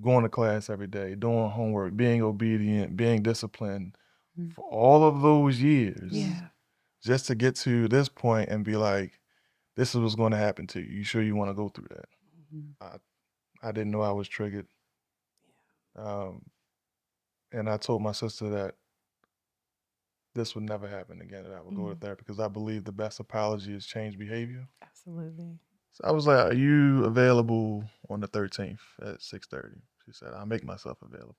going to class every day, doing homework, being obedient, being disciplined for all of those years. Yeah. Just to get to this point and be like, this is what's going to happen to you. You sure you want to go through that? I didn't know I was triggered. Um, and I told my sister that this would never happen again, that I would go to therapy because I believe the best apology is change behavior. Absolutely. So I was like, "Are you available on the 13th at 6:30?" She said, "I'll make myself available."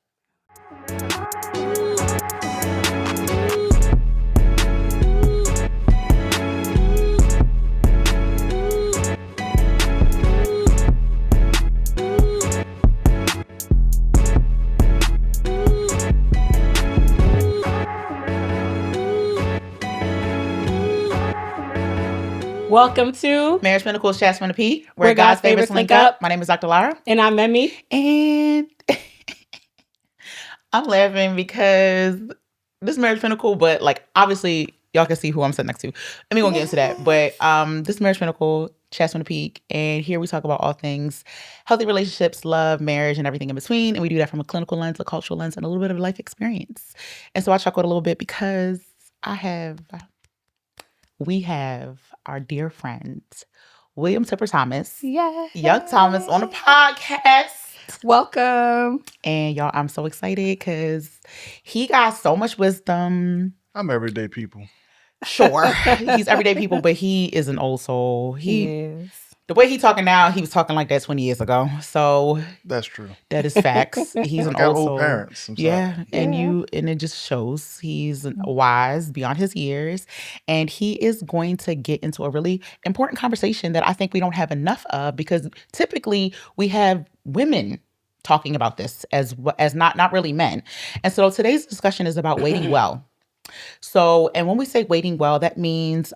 Welcome to Marriage Pinnacles, Chats from the P, where God's favorites link up. My name is Dr. Lara. And I'm Memi. And I'm laughing because this Marriage Pinnacle, but like obviously y'all can see who I'm sitting next to. And we gonna get into that. But this Marriage Pinnacle, Chats from the Peak, and here we talk about all things healthy relationships, love, marriage, and everything in between. And we do that from a clinical lens, a cultural lens, and a little bit of life experience. And so I chuckled a little bit because we have our dear friend, William Tipper Thomas, Young Thomas, on the podcast. Welcome. And y'all, I'm so excited because he got so much wisdom. I'm everyday people. Sure, he's everyday people, but he is an old soul. He is. The way he talking now, he was talking like that 20 years ago. So that's true. That is facts. He's an old soul. Parents. Yeah, and it just shows he's wise beyond his years, and he is going to get into a really important conversation that I think we don't have enough of because typically we have women talking about this as not really men. And so today's discussion is about waiting well. So, and when we say waiting well, that means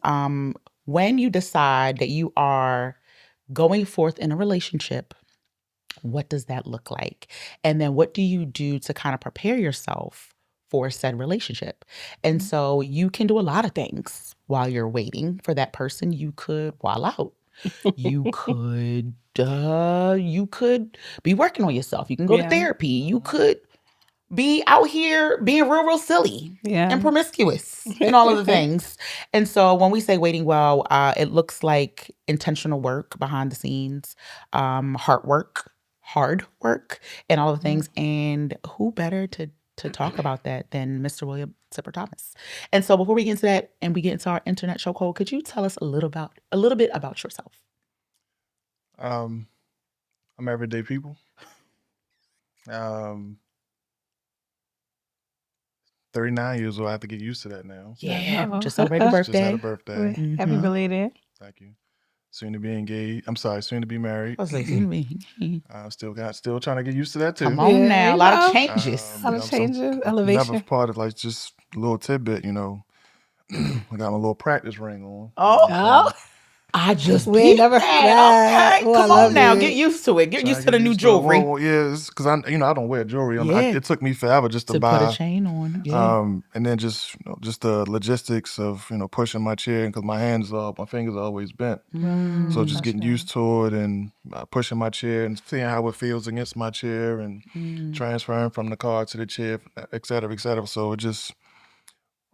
when you decide that you are going forth in a relationship, what does that look like? And then what do you do to kind of prepare yourself for said relationship? And so you can do a lot of things while you're waiting for that person. You could wall out. You could be working on yourself. You can go to therapy. You could be out here being real silly and promiscuous and all of the things. And so when we say waiting well, it looks like intentional work behind the scenes, hard work, and all the things. And who better to talk about that than Mr. William Tipper Thomas? And so before we get into that and we get into our internet show code, could you tell us a little bit about yourself? I'm everyday people. 39 years old. I have to get used to that now. Yeah, just celebrated a birthday. Just had a birthday. Mm-hmm. Happy belated. Thank you. Soon to be engaged. I'm sorry, soon to be married. I was like, soon to be. Still trying to get used to that too. Come on now, a lot of changes. Elevation. Never part of like just a little tidbit, I got my little practice ring on. Oh. I just we never that. Okay, come on now, get used to it. Get used to the new jewelry. Because I don't wear jewelry. It took me forever just to buy put a chain on. Yeah. And then just the logistics of pushing my chair because my fingers are always bent. So just getting used to it and pushing my chair and seeing how it feels against my chair and transferring from the car to the chair, et cetera, et cetera. So it just.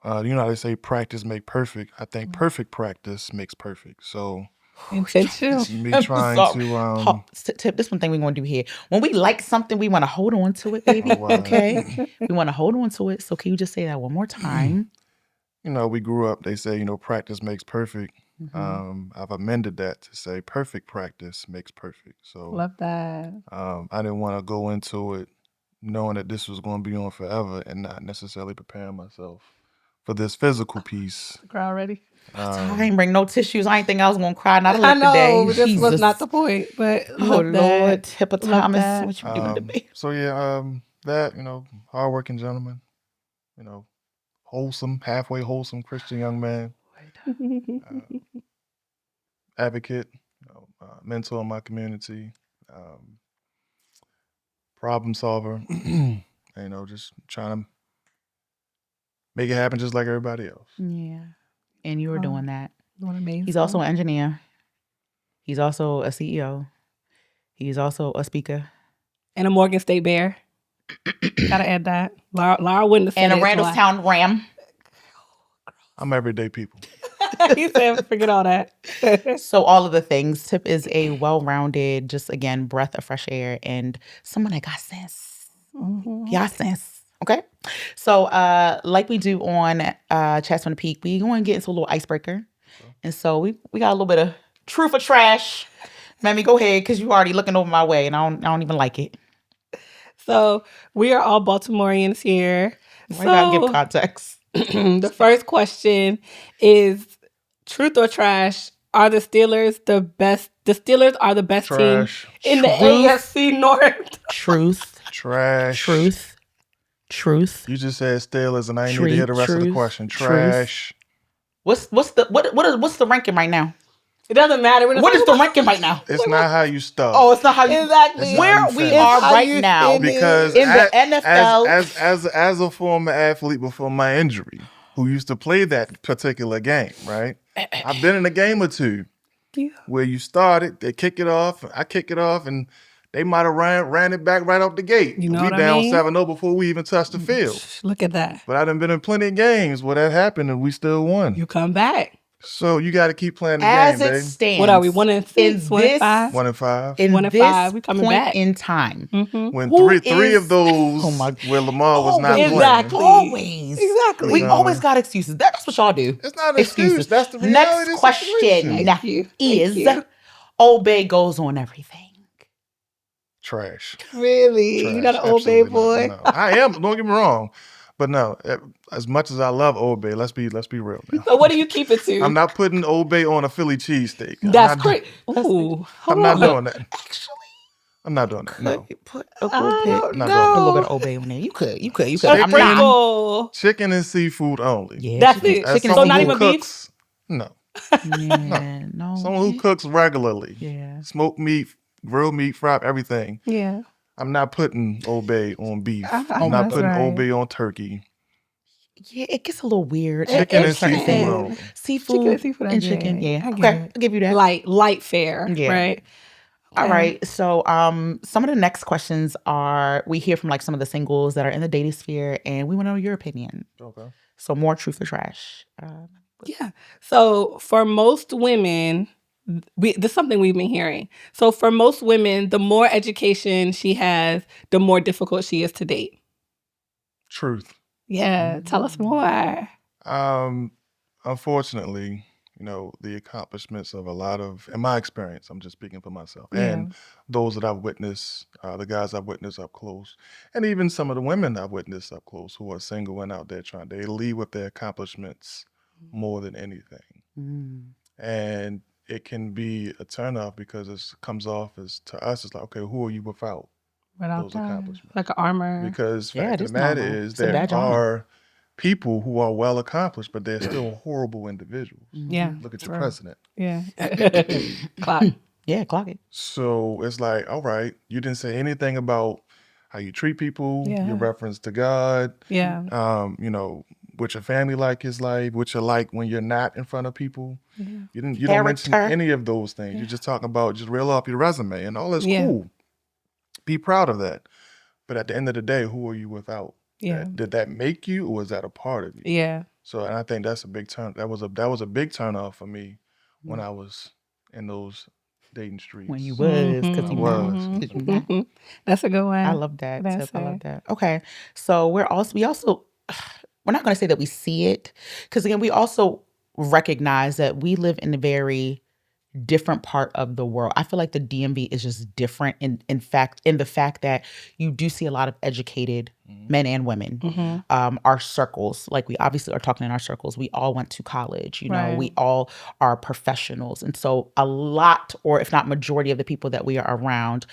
How they say practice make perfect. I think perfect practice makes perfect. So me trying to Tip, this one thing we want to do here. When we like something, we want to hold on to it, baby. Oh, wow. Okay, we want to hold on to it. So can you just say that one more time? We grew up. They say practice makes perfect. I've amended that to say perfect practice makes perfect. So love that. I didn't want to go into it knowing that this was going to be on forever and not necessarily preparing myself for this physical piece. Cry already. I ain't bring no tissues. I ain't think I was gonna cry. Not I know today. this Jesus. Was not the point, but Lord, Tipper Thomas, what you doing to me? So that hardworking gentleman, halfway wholesome Christian young man, advocate, mentor in my community, problem solver, just trying to make it happen just like everybody else. Yeah. And you were doing that. Amazing. He's also an engineer. He's also a CEO. He's also a speaker. And a Morgan State Bear. Gotta add that. Lara wouldn't have said And a Randallstown Ram. I'm everyday people. He said, forget all that. So all of the things. Tip is a well-rounded, just again, breath of fresh air and someone that got sense. Mm-hmm. Got sense. Okay. So like we do on Chats on the Peak, we going to get into a little icebreaker. And so we got a little bit of truth or trash. Mammy, go ahead, because you already looking over my way and I don't even like it. So we are all Baltimoreans here. Why you gotta give context? The first question is truth or trash. Are the Steelers the best? The Steelers are the best Trash. team in the AFC North. Truth. Trash. Truth. You just said Steelers, and I need to hear the rest of the question. Trash. What's the ranking right now? It doesn't matter. What is the ranking right now? It's not how you start. Oh, it's not how you exactly where we are right now. Because in the NFL, as a former athlete before my injury, who used to play that particular game, right? I've been in a game or two where you started, they kick it off, I kick it off, and they might have ran it back right off the gate. You know we what down I mean? 7-0 before we even touched the field. Look at that. But I done been in plenty of games where that happened and we still won. You come back. So you got to keep playing the as game, it baby. stands. What are we? 1-6, 1-5? 1-5. In 1-5. We coming point back in time. Mm-hmm. When Who three is- of those where Lamar was not playing. Exactly. Always. Exactly. We always got excuses. That's what y'all do. It's not an excuse. That's the reality Next of the question situation. Thank you. is Obey goes on everything. Trash. Really? Trash. You're not an Old Bay Absolutely boy? not. No. I am. Don't get me wrong. But no, as much as I love Old Bay, let's be real now. So what do you keep it to? I'm not putting Old Bay on a Philly cheesesteak. That's crazy. Ooh, I'm not doing that. Actually, I'm not doing that. No. put a little bit, Not a little bit of Obey on there. You could. A I'm not. sprinkle. Chicken and seafood only. Yeah, That's it. As So someone not who even cooks, No. Yeah, no. Someone who cooks regularly. Yeah. Smoked meat, grilled meat, fried, everything. Yeah. I'm not putting Old Bay on beef. I'm that's not putting right. Old Bay on turkey. Yeah, it gets a little weird. Chicken and Certain seafood things. only. Seafood Chicken and seafood, I and get chicken. it. Yeah. I get Okay, it. I'll give you that. Light fare. Yeah. Right. All right. So some of the next questions are, we hear from like some of the singles that are in the dating sphere, and we want to know your opinion. Okay. So more truth or trash. Yeah. So for most women, this is something we've been hearing. So for most women, the more education she has, the more difficult she is to date. Truth. Yeah. Tell us more. Unfortunately, the accomplishments of a lot of, in my experience, I'm just speaking for myself, Yeah. and those that I've witnessed, the guys I've witnessed up close, and even some of the women I've witnessed up close who are single and out there they lead with their accomplishments more than anything. And it can be a turnoff because it comes off as, to us, it's like, okay, who are you without those accomplishments? Like an armor. Because Yeah, fact it of is the matter normal. is It's a there badge of honor. are people who are well accomplished, but they're still horrible individuals. Yeah. Look at your Right. president. Yeah. Clock. Yeah, clock it. So it's like, all right, you didn't say anything about how you treat people, Yeah. your reference to God, Yeah. what your family like is like, what you're like when you're not in front of people. Yeah. You don't mention Character. any of those things. Yeah. You're just talking about, just reel off your resume and all that's Yeah. cool. Be proud of that. But at the end of the day, who are you without? Yeah. Did that make you, or was that a part of you? Yeah. So, and I think that's a big turn. That was a big turn off for me when I was in those dating streets. When you was, because I you was. not. 'Cause you not. Mhm. That's a good one. I love that. That's Tip. I love it. that. Okay. So we also we're not going to say that we see it, because again, we also recognize that we live in a very different part of the world. I feel like the DMV is just different in the fact that you do see a lot of educated men and women. Mhm. Our circles, like we obviously are talking in our circles, we all went to college, Right. we all are professionals. And so a lot, or if not majority of the people that we are around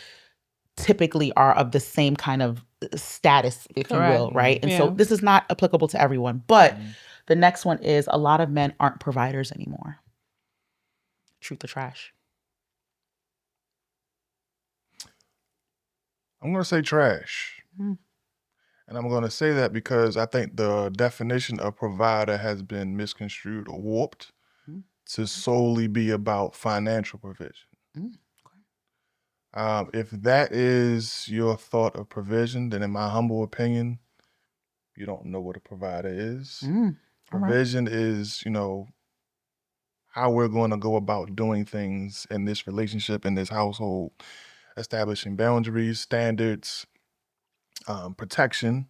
typically are of the same kind of status, if you will, Correct. right? And so Yeah. this is not applicable to everyone. But the next one is, a lot of men aren't providers anymore. Truth or trash? I'm going to say trash. Mm. And I'm going to say that because I think the definition of provider has been misconstrued or warped to solely be about financial provision. Mm, If that is your thought of provision, then in my humble opinion, you don't know what a provider is. All right. Provision is, how we're going to go about doing things in this relationship, in this household, establishing boundaries, standards, protection.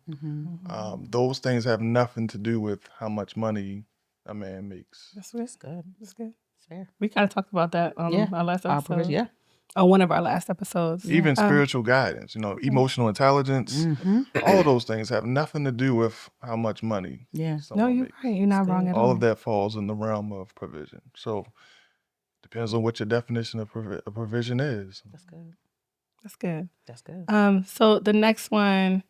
Those things have nothing to do with how much money a man makes. That's good. That's good. It's fair. We kind of talked about that on our last episode. Provision, yeah. On one of our last episodes. Even spiritual guidance, emotional intelligence, all of those things have nothing to do with how much money Yeah. someone you're makes. right. You're not wrong at all. All of that falls in the realm of provision. So depends on what your definition of provision is. That's good. That's good. That's good. So the next one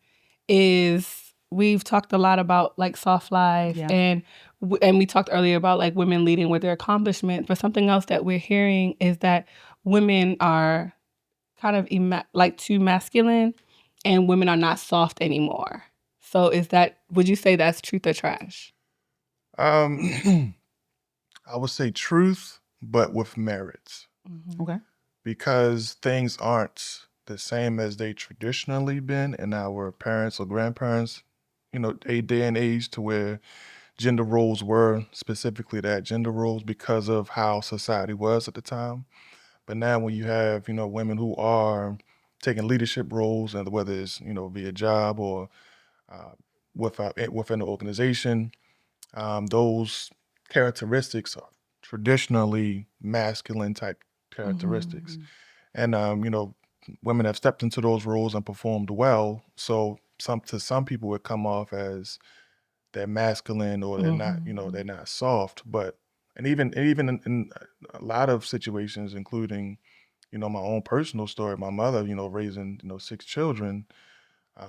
is, we've talked a lot about like soft life, Yeah. and we talked earlier about like women leading with their accomplishment. But something else that we're hearing is that women are kind of like too masculine, and women are not soft anymore. So would you say that's truth or trash? I would say truth, but with merits. Okay. Because things aren't the same as they traditionally been in our parents or grandparents, a day and age to where gender roles were specifically that, gender roles, because of how society was at the time. But now when you have, women who are taking leadership roles, and whether it's, via job or within the organization, those characteristics are traditionally masculine type characteristics. And, women have stepped into those roles and performed well. So to some people it come off as they're masculine, or they're not, they're not soft. But, and even in a lot of situations, including, my own personal story, my mother, raising, 6 children,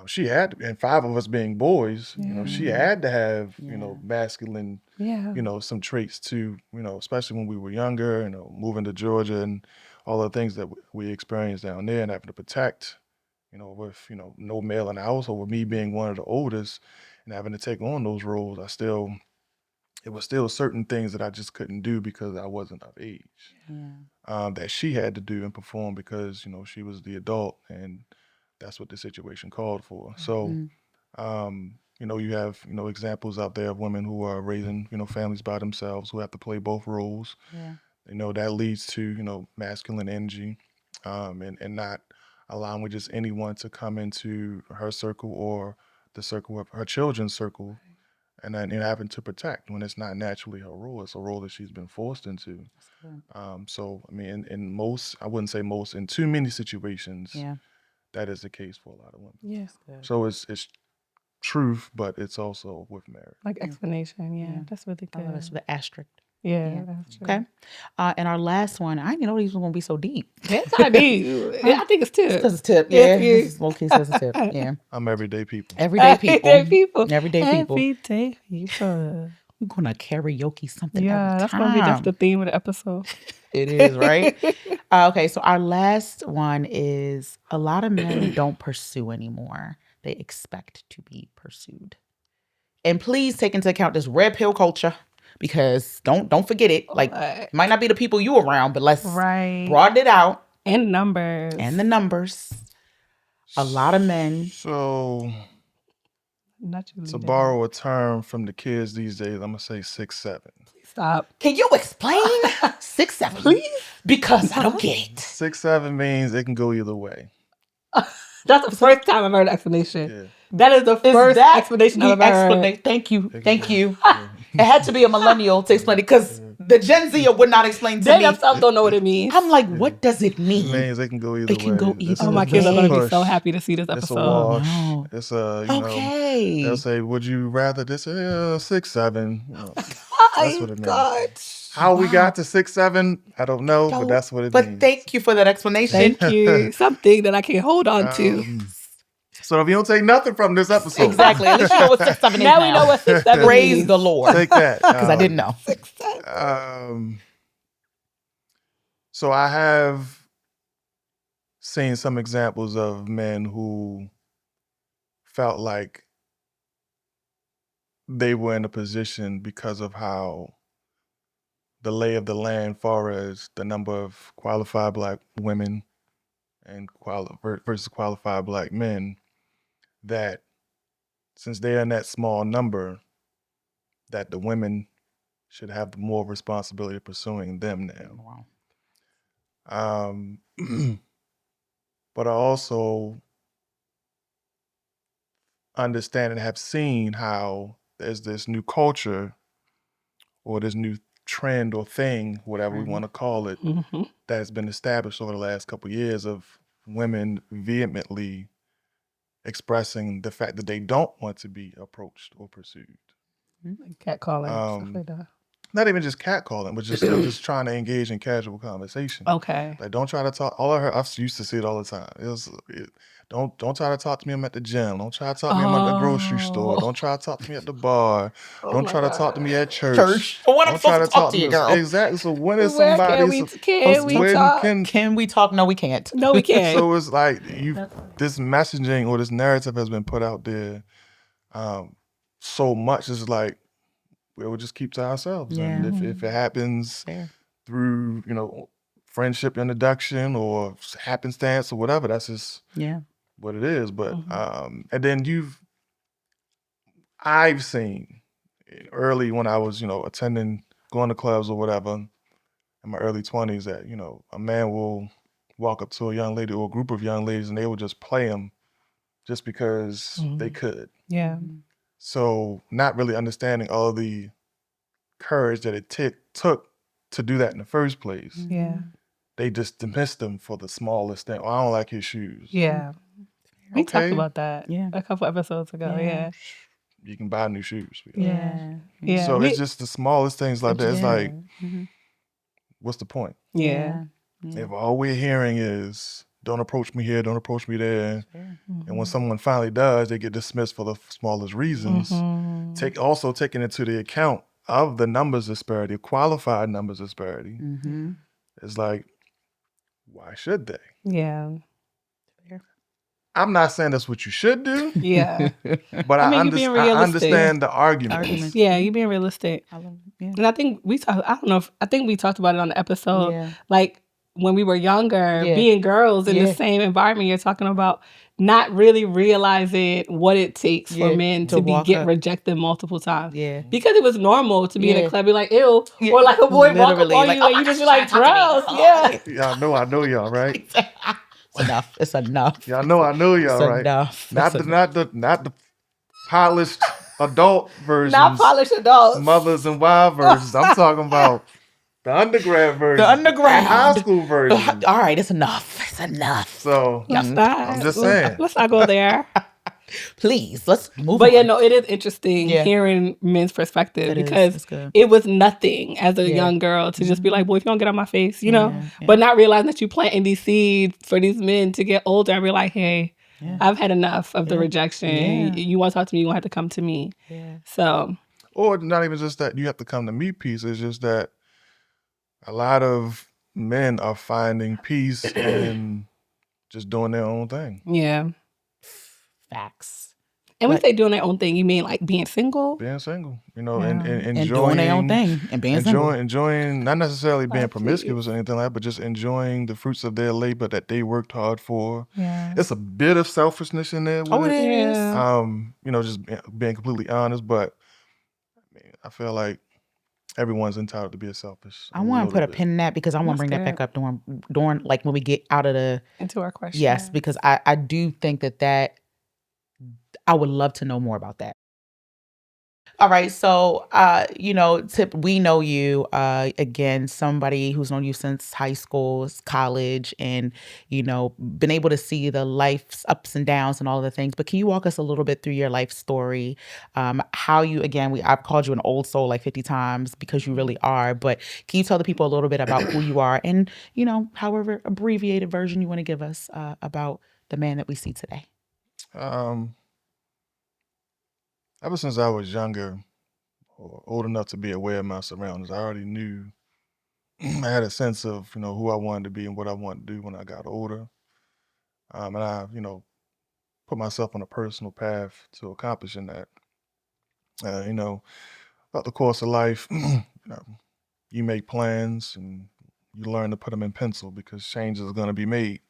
she had, and 5 of us being boys, she had to have, masculine, some traits too, especially when we were younger, moving to Georgia and all the things that we experienced down there, and having to protect, with, no male in the household, with me being one of the oldest and having to take on those roles. It was still certain things that I just couldn't do because I wasn't of age. That she had to do and perform because, she was the adult, and that's what the situation called for. So, you have, examples out there of women who are raising, families by themselves, who have to play both roles. Yeah. That leads to, masculine energy, and not allowing just anyone to come into her circle or the circle of her children's circle, and then having to protect when it's not naturally her role. It's a role that she's been forced into. So, I mean, in most, I wouldn't say most, in too many situations, that is the case for a lot of women. Yeah. So it's truth, but it's also with merit. Like explanation. Yeah. That's really I good. love that's the asterisk. Yeah, that's true. Okay. And our last one, I didn't know these were going to be so deep. Yes, I do. I think it's tip. Because it's tip. Yes, Yeah. It's low-key says a tip. Yeah. I'm everyday people. Everyday people. Everyday people. Everyday people. Everyday people. We're going to karaoke something Yeah, every that's time. that's the theme of the episode. It is, right? Okay, so our last one is, a lot of men don't pursue anymore. They expect to be pursued. And please take into account this red pill culture, because don't forget it. Like, it might not be the people you around, but let's broaden it out. And numbers. And the numbers. A lot of men. So, to borrow a term from the kids these days, I'm going to say 6'7". Stop. Can you explain 6'7", please? Because I don't get it. 6'7" means it can go either way. That's the first time I've heard an explanation. Yeah. That is the first explanation I've ever heard. Thank you. Thank you. It had to be a millennial to explain it, because the Gen Z would not explain to me. They themselves don't know what it means. I'm like, what does it mean? It means it can go either way. It can go either way. Oh, my kids are going to be so happy to see this episode. It's a wash. No. It's a, okay. They'll say, would you rather this? 6'7". That's what it means. God. How we got to 6'7", I don't know, but that's what it means. But thank you for that explanation. Thank you. Something that I can hold on to. So if you don't take nothing from this episode. Exactly. At least you know what 6'7" is now. We know what 6'7" means. Praise the Lord. Take that. Because I didn't know. 6'7". So I have seen some examples of men who felt like they were in a position because of how the lay of the land, far as the number of qualified Black women and versus qualified black men, that since they're in that small number, that the women should have more responsibility pursuing them now. Wow. But I also understand and have seen how there's this new culture or this new trend or thing, whatever we want to call it, that has been established over the last couple of years of women vehemently expressing the fact that they don't want to be approached or pursued. Like catcalling, stuff like that. Not even just catcalling, but just trying to engage in casual conversation. Okay. Like, don't try to talk. All I heard, I used to see it all the time. Don't try to talk to me. I'm at the gym. Don't try to talk to me. I'm at the grocery store. Don't try to talk to me at the bar. Don't try to talk to me at church. When I'm Don't try supposed to talk to you, girl. Exactly. So when is Where somebody? can we talk? Can we talk? No, we can't. No, we can't. So it's like this messaging or this narrative has been put out there so much. It's like we'll just keep to ourselves. Yeah. And if it happens through, friendship introduction or happenstance or whatever, that's just what it is. But and then I've seen early when I was, going to clubs or whatever in my early 20s that, a man will walk up to a young lady or a group of young ladies and they will just play them just because they could. Yeah. So not really understanding all the courage that it took to do that in the first place. Yeah. They just dismissed him for the smallest thing. Oh, I don't like his shoes. Yeah. We talked about that a couple episodes ago. Yeah. You can buy new shoes. Yeah. So it's just the smallest things like that. It's like, what's the point? Yeah. If all we're hearing is, don't approach me here, don't approach me there. And when someone finally does, they get dismissed for the smallest reasons. Also taking into the account of the numbers disparity, qualified numbers disparity. It's like, why should they? Yeah. I'm not saying that's what you should do. Yeah. But I understand the arguments. Yeah, you're being realistic. And I think I think we talked about it on the episode. Like when we were younger, being girls in the same environment, you're talking about not really realizing what it takes for men to get rejected multiple times. Yeah. Because it was normal to be in a club, be like, ew. Or like a boy walk up on you and you just be like, gross. Yeah. Y'all know y'all, right? It's enough. It's enough. Y'all know I know y'all, it's right? Enough. Not the polished adult versions. Not polished adults. Mothers and wives versions. I'm talking about the undergrad version. The undergrad. The high school version. All right, it's enough. It's enough. So I'm just saying. Let's not go there. Please, let's move on. But it is interesting hearing men's perspective because it was nothing as a young girl to just be like, boy, if you don't get on my face, but not realizing that you planting these seeds for these men to get older and be like, hey, I've had enough of the rejection. You want to talk to me, you're going to have to come to me. Yeah. So. Or not even just that you have to come to me piece. It's just that a lot of men are finding peace in just doing their own thing. Yeah. Facts. And when you say doing their own thing, you mean like being single? Being single, and enjoying and doing their own thing and being single. Enjoying, not necessarily being promiscuous or anything like that, but just enjoying the fruits of their labor that they worked hard for. Yeah. It's a bit of selfishness in there. It is. Just being completely honest, but I feel like everyone's entitled to be selfish. I want to put a pin in that because I want to bring that back up during like when we get out of into our question. Yes, because I do think that I would love to know more about that. All right, so Tip, we know you again, somebody who's known you since high school, college, and been able to see the life's ups and downs and all of the things. But can you walk us a little bit through your life story? How you I've called you an old soul like 50 times because you really are. But can you tell the people a little bit about who you are and however abbreviated version you want to give us about the man that we see today? Ever since I was younger or old enough to be aware of my surroundings, I already knew, I had a sense of, who I wanted to be and what I wanted to do when I got older. And I, put myself on a personal path to accomplishing that. About the course of life, you make plans and you learn to put them in pencil because changes are going to be made.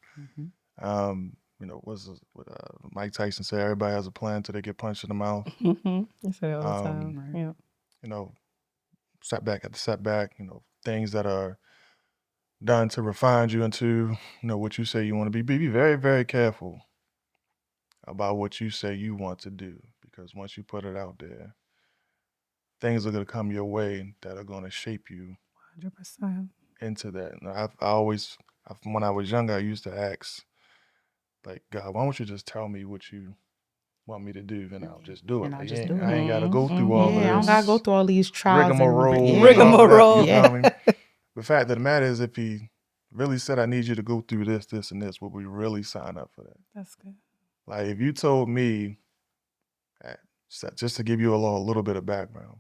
What Mike Tyson said, everybody has a plan till they get punched in the mouth. I say it all the time. Right. Yeah. You know, setback after setback, things that are done to refine you into, what you say you want to be. Be very, very careful about what you say you want to do, because once you put it out there, things are going to come your way that are going to shape you 100%. into that. And when I was younger, I used to ask, like, God, why don't you just tell me what you want me to do, and I'll just do it. And I'll Like, just do I it. ain't got to go through all Yeah, I don't gotta go this through all these trials rigmarole and and all that. Rigmarole. You know what I mean? The fact of the matter is, if he really said, I need you to go through this, this, and this, would we really sign up for that? That's good. Like, if you told me, just to give you a little bit of background,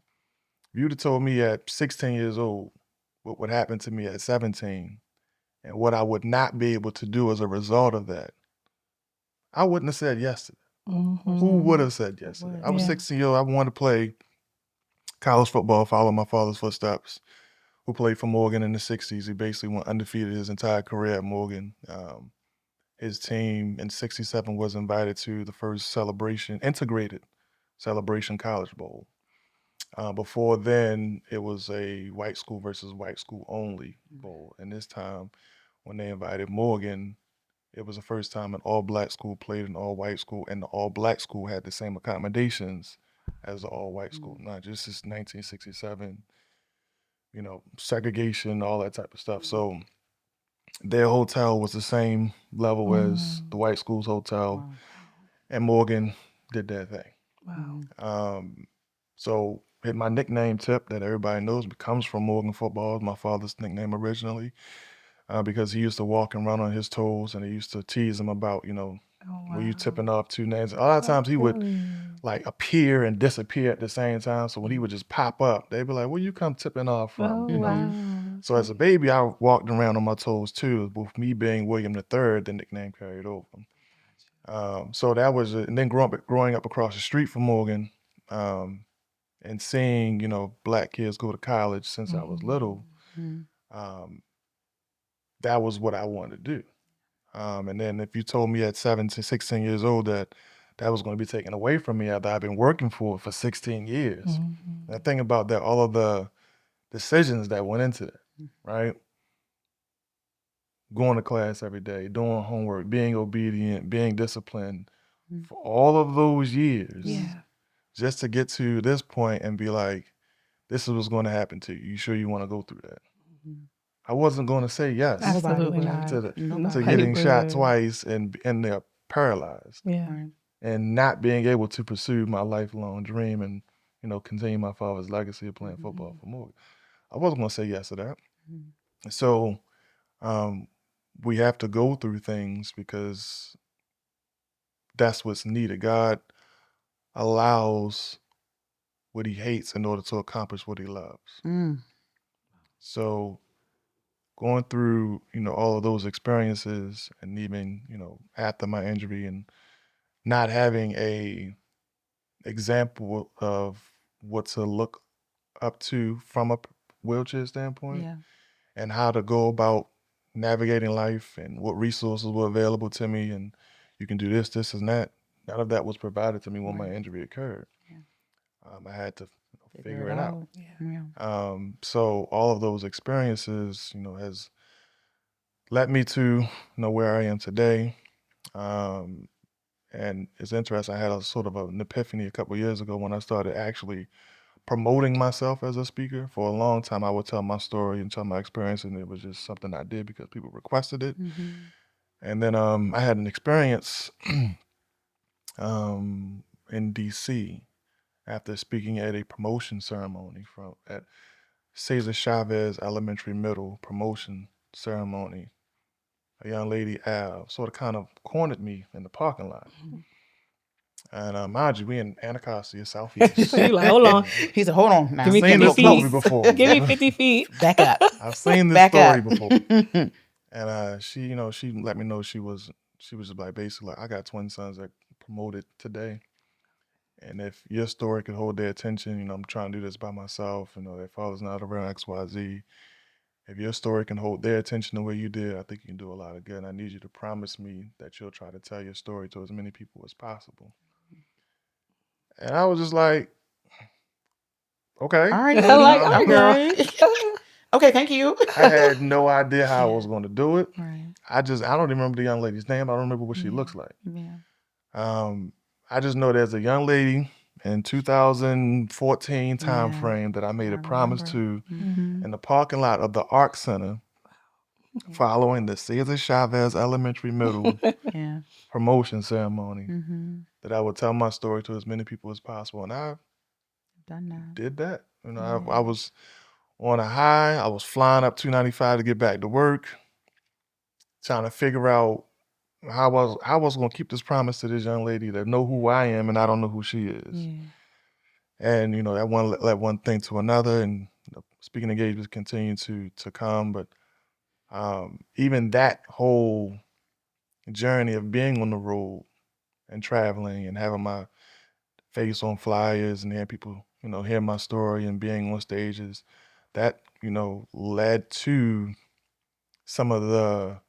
if you'd have told me at 16 years old what would happen to me at 17 and what I would not be able to do as a result of that, I wouldn't have said yes to that. Who would have said yes to that? I was Yeah. 16 years old. I wanted to play college football, follow my father's footsteps, who played for Morgan in the 60s. He basically went undefeated his entire career at Morgan. His team in 67 was invited to the first integrated celebration college bowl. Before then, it was a white school versus white school only bowl. And this time, when they invited Morgan, it was the first time an all-black school played an all-white school, and the all-black school had the same accommodations as the all-white school. Not just since 1967, segregation, all that type of stuff. So their hotel was the same level as the white school's hotel, and Morgan did their thing. Wow. So my nickname Tip, that everybody knows, comes from Morgan football. My father's nickname originally, because he used to walk and run on his toes, and he used to tease him about, were you tipping off two names? A lot of times he would like appear and disappear at the same time. So when he would just pop up, they'd be like, "Where you come tipping off from?" Wow. So as a baby, I walked around on my toes too. With me being William III, the nickname carried over. So that was it. And then growing up across the street from Morgan, and seeing, black kids go to college since I was little, um, that was what I wanted to do. And then if you told me at 17, 16 years old that that was going to be taken away from me after I've been working for 16 years, and I think about that, all of the decisions that went into it, right? Going to class every day, doing homework, being obedient, being disciplined for all of those years, Yeah. just to get to this point and be like, this is what's going to happen to you. You sure you want to go through that? I wasn't going to say yes Absolutely would. not. to Nobody getting shot would. twice and they're paralyzed Yeah. and not being able to pursue my lifelong dream and, continue my father's legacy of playing football for Morgan. I wasn't going to say yes to that. So we have to go through things because that's what's needed. God allows what he hates in order to accomplish what he loves. So going through, all of those experiences, and even, after my injury, and not having a example of what to look up to from a wheelchair standpoint, and how to go about navigating life and what resources were available to me, and you can do this, this, and that. None of that was provided to me when my injury occurred. I had to figure it out. So all of those experiences, has led me to where I am today. And it's interesting. I had a sort of an epiphany a couple years ago when I started actually promoting myself as a speaker. For a long time, I would tell my story and tell my experience, and it was just something I did because people requested it. And then I had an experience in D.C. after speaking at a promotion ceremony at Cesar Chavez Elementary Middle promotion ceremony. A young lady, Al, sort of kind of cornered me in the parking lot. And mind you, we in Anacostia, Southeast. So you like, hold on. He said, hold on now. Give me I've seen 50 this feet. movie before. Give me 50 feet. Back up. I've seen this Back story up. before. And she, she let me know she was just like, basically like, I got twin sons that promoted today. And if your story could hold their attention, I'm trying to do this by myself, their father's not around XYZ. if your story can hold their attention the way you did, I think you can do a lot of good. And I need you to promise me that you'll try to tell your story to as many people as possible. And I was just like, okay. All right, I'm like, lady. all right, Okay. Okay, thank you. I had no idea how I was going to do it. Right. I don't even remember the young lady's name. I don't remember what she looks like. Yeah. I just know there's a young lady in 2014 time frame that I made a promise to in the parking lot of the Arc Center following the Cesar Chavez Elementary Middle Yeah. promotion ceremony that I would tell my story to as many people as possible. And I Done that. did that. You know, I was on a high. I was flying up 295 to get back to work, trying to figure out how I was going to keep this promise to this young lady that know who I am and I don't know who she is. Yeah. And, you know, that one led one thing to another, and speaking engagements continue to come. But even that whole journey of being on the road and traveling and having my face on flyers and hearing people, you know, hear my story and being on stages, that, you know, led to some of the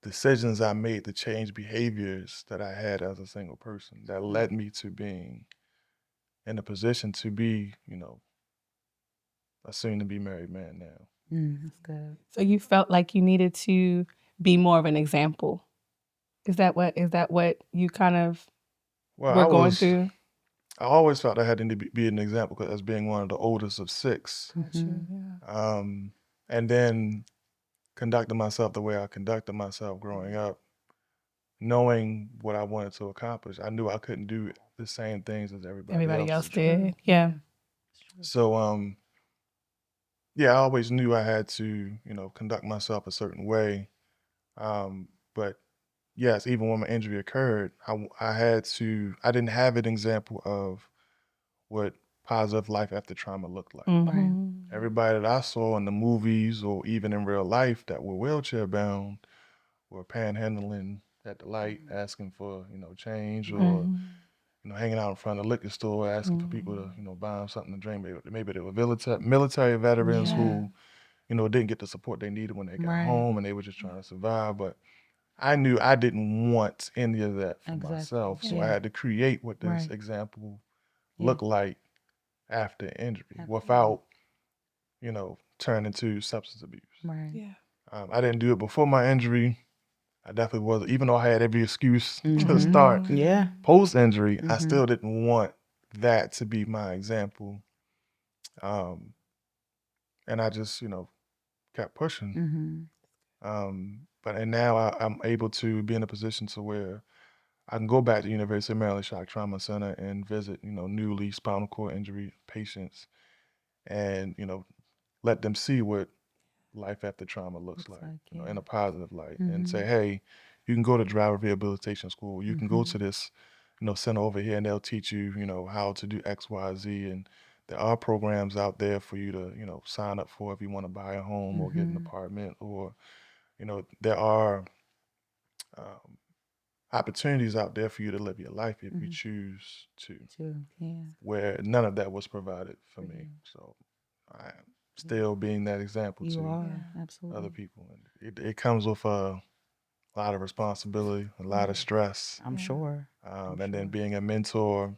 decisions I made to change behaviors that I had as a single person that led me to being in a position to be, you know, a soon to be married man now. That's good. So you felt like you needed to be more of an example. Is that what you kind of were going through? I always felt I had to be an example as being one of the oldest of 6. And then conducting myself the way I conducted myself growing up, knowing what I wanted to accomplish. I knew I couldn't do the same things as everybody else did. Yeah. So, yeah, I always knew I had to, you know, conduct myself a certain way. But yes, even when my injury occurred, I didn't have an example of what positive life after trauma looked like. Everybody that I saw in the movies or even in real life that were wheelchair bound were panhandling at the light, asking for, you know, change, or, you know, hanging out in front of the liquor store, asking for people to, you know, buy them something to drink. Maybe they were military veterans who, you know, didn't get the support they needed when they got home and they were just trying to survive. But I knew I didn't want any of that for myself. So I had to create what this example looked like after injury without, you know, turning to substance abuse. I didn't do it before my injury. I definitely was, even though I had every excuse to start post-injury, I still didn't want that to be my example. And I just, you know, kept pushing. But now I'm able to be in a position to where I can go back to University of Maryland Shock Trauma Center and visit, you know, newly spinal cord injury patients and, you know, let them see what life after trauma looks like, you know, in a positive light, and say, hey, you can go to driver rehabilitation school. You can go to this, you know, center over here and they'll teach you, you know, how to do X, Y, Z. And there are programs out there for you to, you know, sign up for if you want to buy a home or get an apartment, or, you know, there are opportunities out there for you to live your life if you choose to, where none of that was provided for me. So I am still being that example to other people. And it comes with a lot of responsibility, a lot of stress. I'm sure. And then being a mentor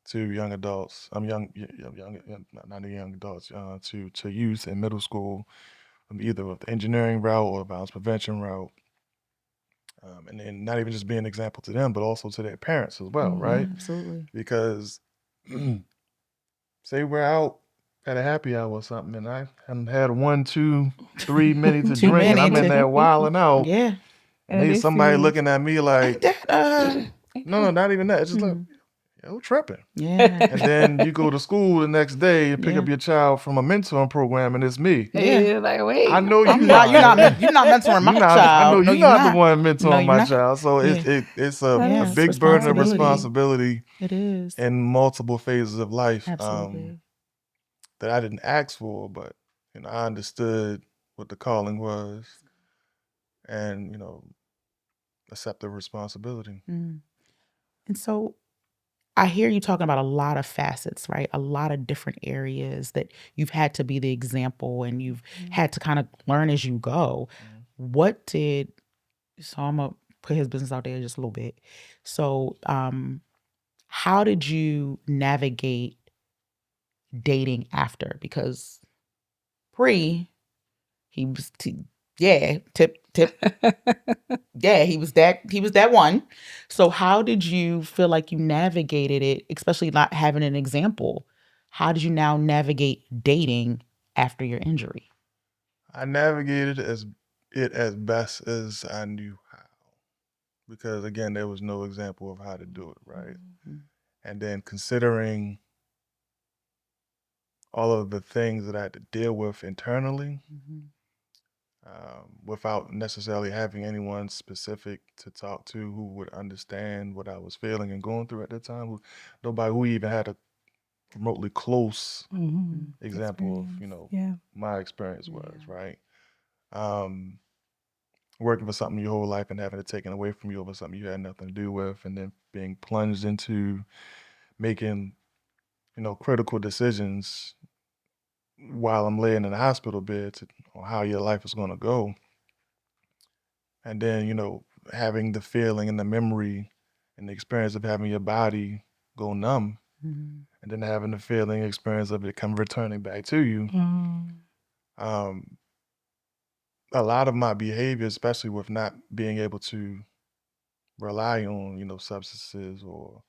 to young adults, not young adults, to youth in middle school, either with the engineering route or violence prevention route. And then not even just being an example to them, but also to their parents as well, right? Absolutely. Because say we're out at a happy hour or something, and I haven't had 1, 2, 3 minutes to drink, and I'm in there wilding out. Yeah. And there's somebody looking at me like, That, no, not even that. It's just like, yo, tripping. yeah. And then you go to school the next day and pick up your child from a mentoring program, and it's me. Yeah. Like, wait. I know You're not mentoring my child. I know No, you're not the one mentoring my not. child. So it's a big burden of responsibility. It is. In multiple phases of life. Absolutely. That I didn't ask for, but, you know, I understood what the calling was, and, you know, accept the responsibility. And so I hear you talking about a lot of facets, right? A lot of different areas that you've had to be the example and you've had to kind of learn as you go. What did, so I'm going to put his business out there just a little bit. So, how did you navigate dating after? Because he was, tip. Yeah, he was that one. So how did you feel like you navigated it, especially not having an example? How did you now navigate dating after your injury? I navigated it as best as I knew how, because again, there was no example of how to do it, right? And then considering all of the things that I had to deal with internally, without necessarily having anyone specific to talk to who would understand what I was feeling and going through at that time. Nobody who even had a remotely close example of my experience was, right? Working for something your whole life and having it taken away from you over something you had nothing to do with, and then being plunged into making critical decisions while I'm laying in a hospital bed on how your life is going to go. And then, having the feeling and the memory and the experience of having your body go numb, and then having the feeling, experience of it come returning back to you. A lot of my behavior, especially with not being able to rely on, substances, or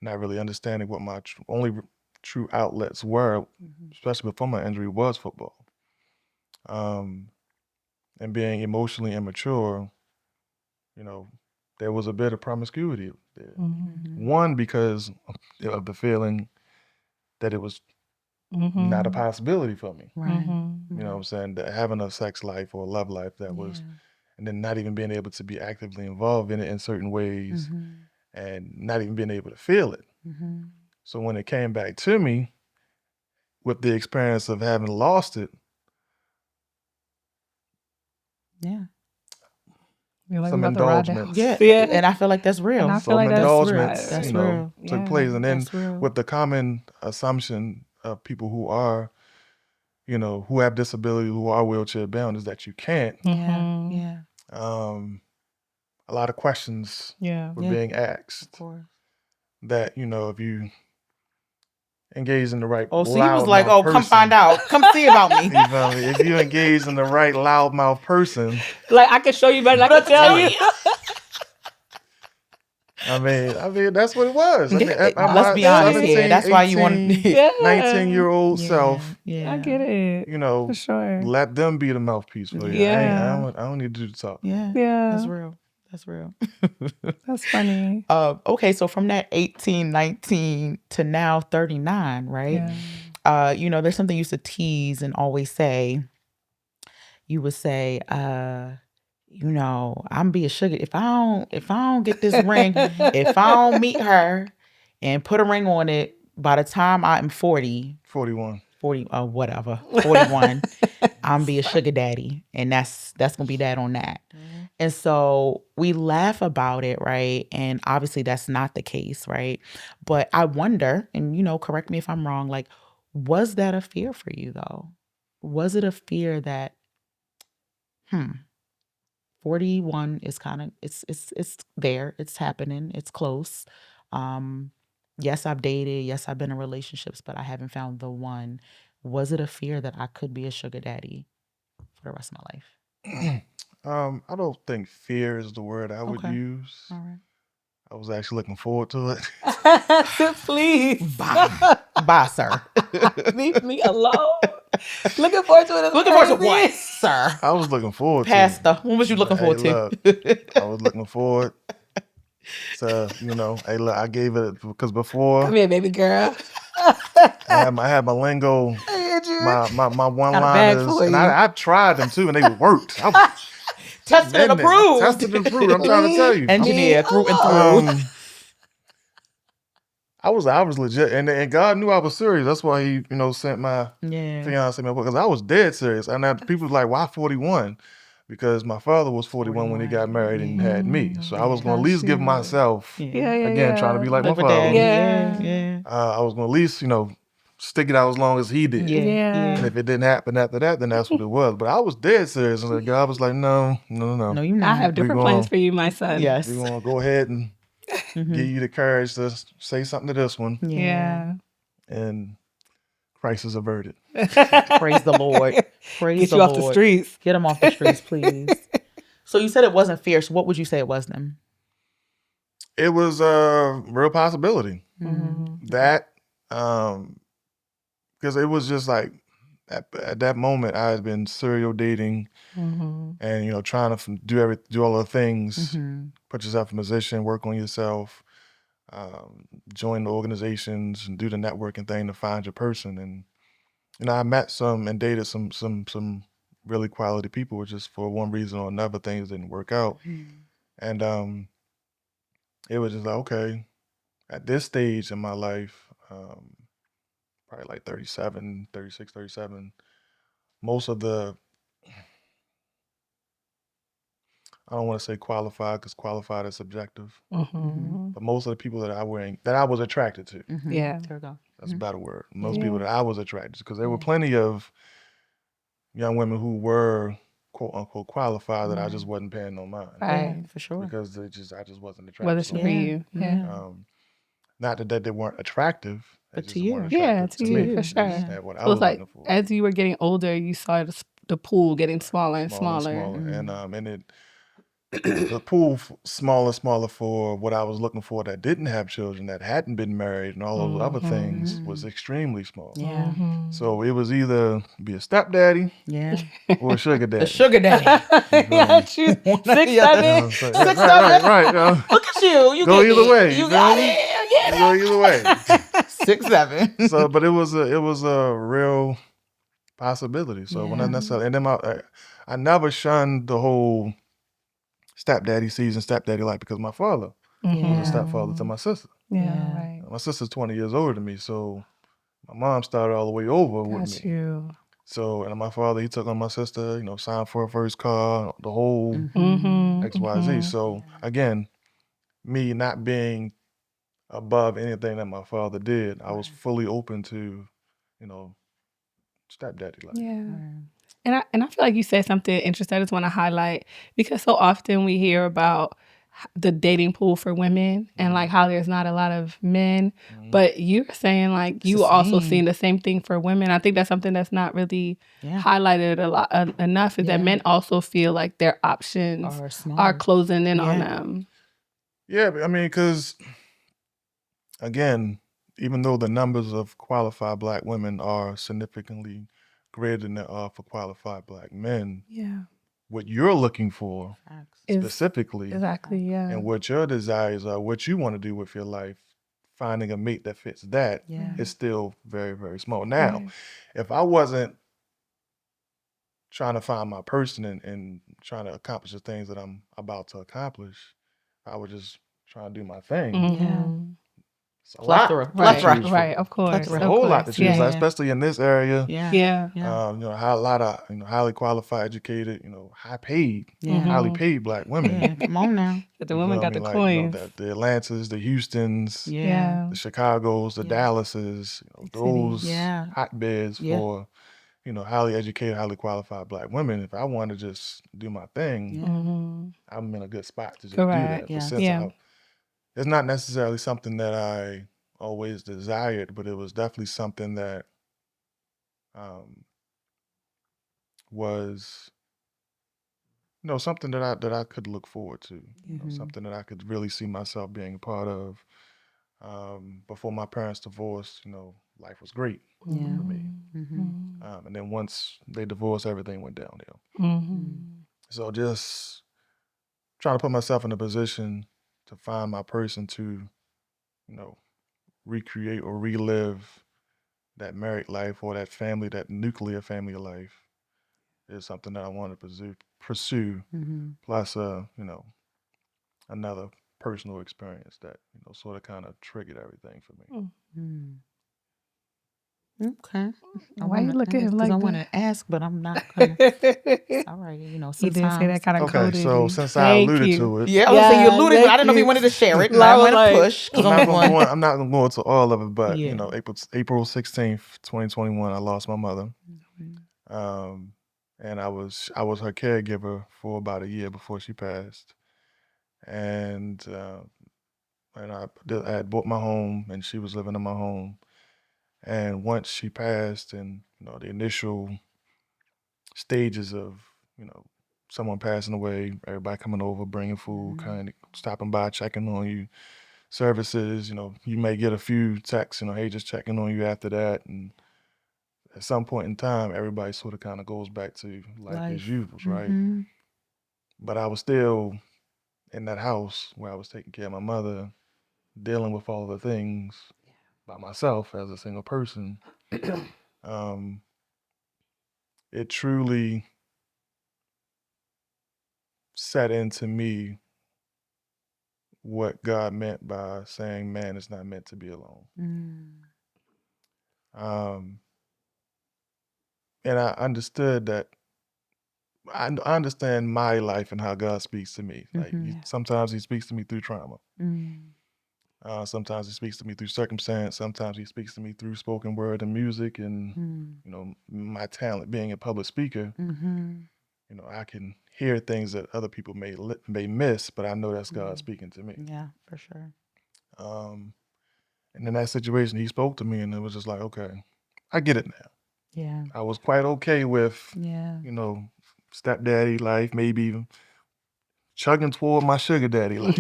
not really understanding what my only true outlets were, especially before my injury, was football. And being emotionally immature, there was a bit of promiscuity there. One, because of the feeling that it was not a possibility for me. Right. You know what I'm saying? That having a sex life or a love life that was, and then not even being able to be actively involved in it in certain ways, and not even being able to feel it. So when it came back to me, with the experience of having lost it, some indulgements. Yeah, and I feel like that's real. And I feel like that's indulgements, That's real. took place. And then That's real. with the common assumption of people who are, who have disability, who are wheelchair bound, is that you can't. Yeah. A lot of questions were being asked. Of course. That, if you engage in the right so he was loudmouth like, oh, person, come find out. Come see about me. You feel me? If you engage in the right loudmouth person, like I can show you better than I can tell you. I mean, that's what it was. Let's be honest here. That's why you want 19-year-old self. I get it. For sure. Let them be the mouthpiece for you. I don't need to do the talk. Yeah. That's real. That's real. That's funny. Okay, so from that 18, 19 to now 39, right? There's something you used to tease and always say. You would say, I'm be a sugar if I don't get this ring, if I don't meet her and put a ring on it by the time I'm 41, whatever, 41, I'm be a sugar daddy, and that's gonna be that on that. And so we laugh about it, right? And obviously that's not the case, right? But I wonder, and correct me if I'm wrong, like, was that a fear for you though? Was it a fear that 41 is kind of it's there, it's happening, it's close. Yes, I've dated, yes, I've been in relationships, but I haven't found the one. Was it a fear that I could be a sugar daddy for the rest of my life? I don't think fear is the word I would use. All right. I was actually looking forward to it. Please. Bye, sir. Leave me alone. Looking forward to it. Looking forward to what, sir? I was looking forward to Pastor. What was you looking forward to? Look, I was looking forward to, hey, look, I gave it, because before. Come here, baby girl. I had my lingo, my one-liners, and I tried them too, and they worked. Tested and approved. Tested and approved. I'm trying to tell you. Engineer through and through. I was legit, and God knew I was serious. That's why He, sent my fiance, because I was dead serious. And people was like, "Why 41?" because my father was 41 when he got married and had me. So I was going to at least give myself, again, trying to be like my father. I was going to at least, stick it out as long as he did. And if it didn't happen after that, then that's what it was. But I was dead serious. And God was like, no. No, you're not. I have different plans for you, my son. Yes. We're going to go ahead and give you the courage to say something to this one. Yeah. And crisis averted. Praise the Lord. Praise Get the you Lord. off the streets. Get him off the streets, please. So you said it wasn't fear. So what would you say it was then? It was a real possibility. That, because it was just like, at that moment, I had been serial dating and, trying to do all the things, put yourself in position, work on yourself, join the organizations and do the networking thing to find your person. And, I met some and dated some really quality people, which just for one reason or another, things didn't work out. And it was just like, okay, at this stage in my life, probably like 37, 36, 37, most of the, I don't want to say qualified because qualified is subjective, but most of the people that I was attracted to, Yeah. There we go. that's a better word. Most people that I was attracted to, because there were plenty of young women who were quote unquote qualified that I just wasn't paying no mind. Right. Yeah, for sure. Because I just wasn't attracted Whether to it's for them. you. Yeah. Not that they weren't attractive, But they to just you. weren't Yeah, attractive to to you, me. for They sure. just had what I So was it's like, looking for. as you were getting older, you saw the pool getting smaller and smaller. And the pool smaller and smaller for what I was looking for that didn't have children, that hadn't been married, and all those other things was extremely small. Yeah. So it was either be a stepdaddy or a sugar daddy. The sugar daddy. Yeah, choose 6, 7. Right. Look at you. You go get either me. way. You You got feel me? it. You go either way. 6, 7. So, but it was a real possibility. So when I necessarily, and then I never shunned the whole stepdaddy season, stepdaddy life, because my father was a stepfather to my sister. Yeah, right. My sister's 20 years older than me, so my mom started all the way over with me. You. So, and my father, he took on my sister, signed for her first car, the whole XYZ. So again, me not being above anything that my father did, I was fully open to, stepdaddy life. Yeah. And I feel like you said something interesting. I just want to highlight, because so often we hear about the dating pool for women and like how there's not a lot of men, but you're saying like you also seeing the same thing for women. I think that's something that's not really highlighted a lot enough, is that men also feel like their options are closing in on them. Yeah, I mean, because again, even though the numbers of qualified Black women are significantly greater than there are for qualified Black men, what you're looking for specifically, and what your desires are, what you want to do with your life, finding a mate that fits that is still very, very small. Now, if I wasn't trying to find my person and trying to accomplish the things that I'm about to accomplish, I was just trying to do my thing. It's a lot. Right, of course. It's a whole lot to choose, especially in this area. A lot of highly qualified, educated, high paid, highly paid Black women. Come on now. The women got the coins. The Atlantas, the Houstons, Yeah. the Chicagos, the Dallases, those hotbeds for, highly educated, highly qualified Black women. If I want to just do my thing, I'm in a good spot to just do that. But since it's not necessarily something that I always desired, but it was definitely something that was, something that I could look forward to. Something that I could really see myself being a part of. Before my parents divorced, life was great for me. And then once they divorced, everything went downhill. So just trying to put myself in a position to find my person to, recreate or relive that married life or that family, that nuclear family life, is something that I want to pursue. Plus, another personal experience that, sort of kind of triggered everything for me. Okay. Why you look at him Because like I want that? to ask, but I'm not gonna. It's all right. He did say that Sometimes. kind of Okay, coded so me. since I Thank alluded you. to it, Yeah, I was saying you alluded, but I thank didn't know if you you. wanted to share it. And Lara I'm was gonna like, push because I'm one. I'm not gonna go into all of it, but Yeah. April 16th, 2021, I lost my mother. Um, and I was her caregiver for about a year before she passed. And I had bought my home, and she was living in my home. And once she passed, and the initial stages of someone passing away, everybody coming over, bringing food, kind of stopping by, checking on you, services. You may get a few texts, hey, just checking on you after that, and at some point in time, everybody sort of kind of goes back to life as usual, right? But I was still in that house where I was taking care of my mother, dealing with all the things by myself as a single person. It truly set into me what God meant by saying man is not meant to be alone. Um, and I understood that I understand my life and how God speaks to me. Like sometimes he speaks to me through trauma. Sometimes he speaks to me through circumstance. Sometimes he speaks to me through spoken word and music, and my talent being a public speaker. I can hear things that other people may miss, but I know that's God speaking to me. Yeah, for sure. And in that situation, he spoke to me, and it was just like, okay, I get it now. Yeah. I was quite okay with, Yeah. stepdaddy life, maybe even chugging toward my sugar daddy life.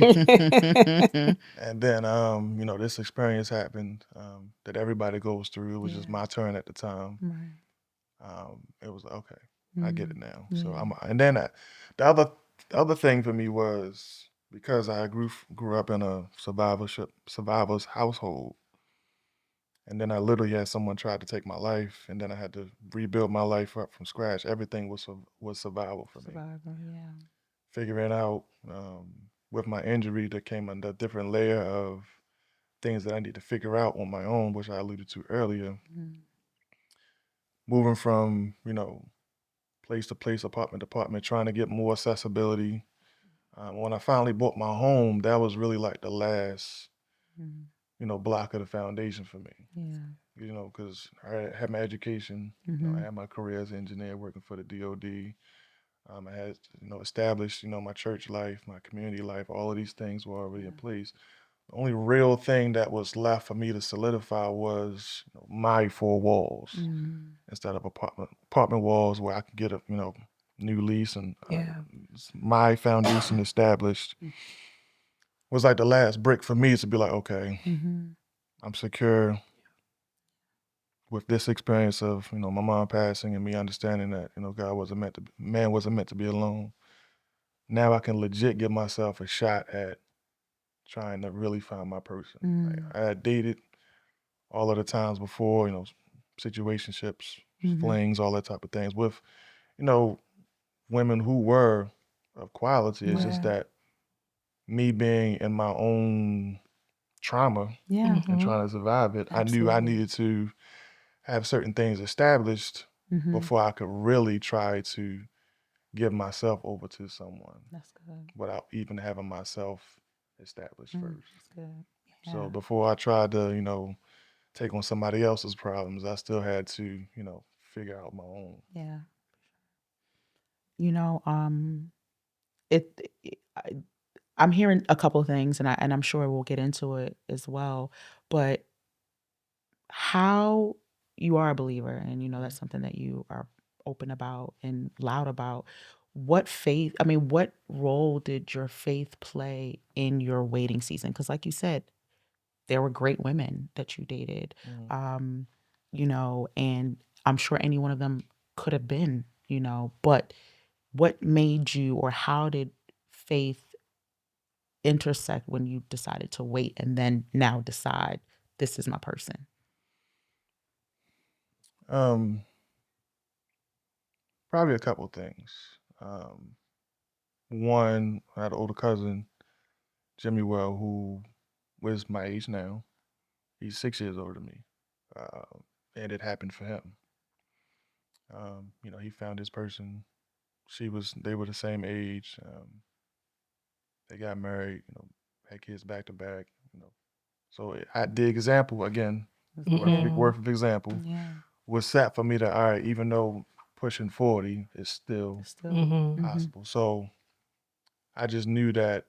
And then, this experience happened that everybody goes through. It was just my turn at the time. Right. It was like, okay, I get it now. So and then the other thing for me was because I grew up in a survivor's household, and then I literally had someone try to take my life, and then I had to rebuild my life up from scratch. Everything was survival for me. Survivor, yeah. Figuring out with my injury, there came a different layer of things that I need to figure out on my own, which I alluded to earlier. Moving from place to place, apartment to apartment, trying to get more accessibility. When I finally bought my home, that was really like the last block of the foundation for me. Yeah. Because I had my education, I had my career as an engineer working for the DOD. I had, established, my church life, my community life, all of these things were already in place. The only real thing that was left for me to solidify was my four walls instead of apartment walls where I could get a, new lease and my foundation established was like the last brick for me to be like, okay, I'm secure with this experience of, my mom passing and me understanding that, man wasn't meant to be alone. Now I can legit give myself a shot at trying to really find my person. Like, I had dated all of the times before, situationships, flings, all that type of things with, women who were of quality. It's just that me being in my own trauma and trying to survive it, I knew I needed to have certain things established before I could really try to give myself over to someone. That's good. Without even having myself established first. That's good. Yeah. So before I tried to, take on somebody else's problems, I still had to, figure out my own. Yeah. It I'm hearing a couple of things, and I'm sure we'll get into it as well. But how you are a believer, and that's something that you are open about and loud about. What role did your faith play in your waiting season? Because, like you said, there were great women that you dated, and I'm sure any one of them could have been, but what made you, or how did faith intersect when you decided to wait and then now decide this is my person? Probably a couple of things. One, I had an older cousin, Jimmy who was my age now. He's 6 years older than me. and it happened for him. He found his person. They were the same age. They got married. Had kids back to back. So the example again, worth of example, was set for me that all right, even though pushing 40 is still possible. So I just knew that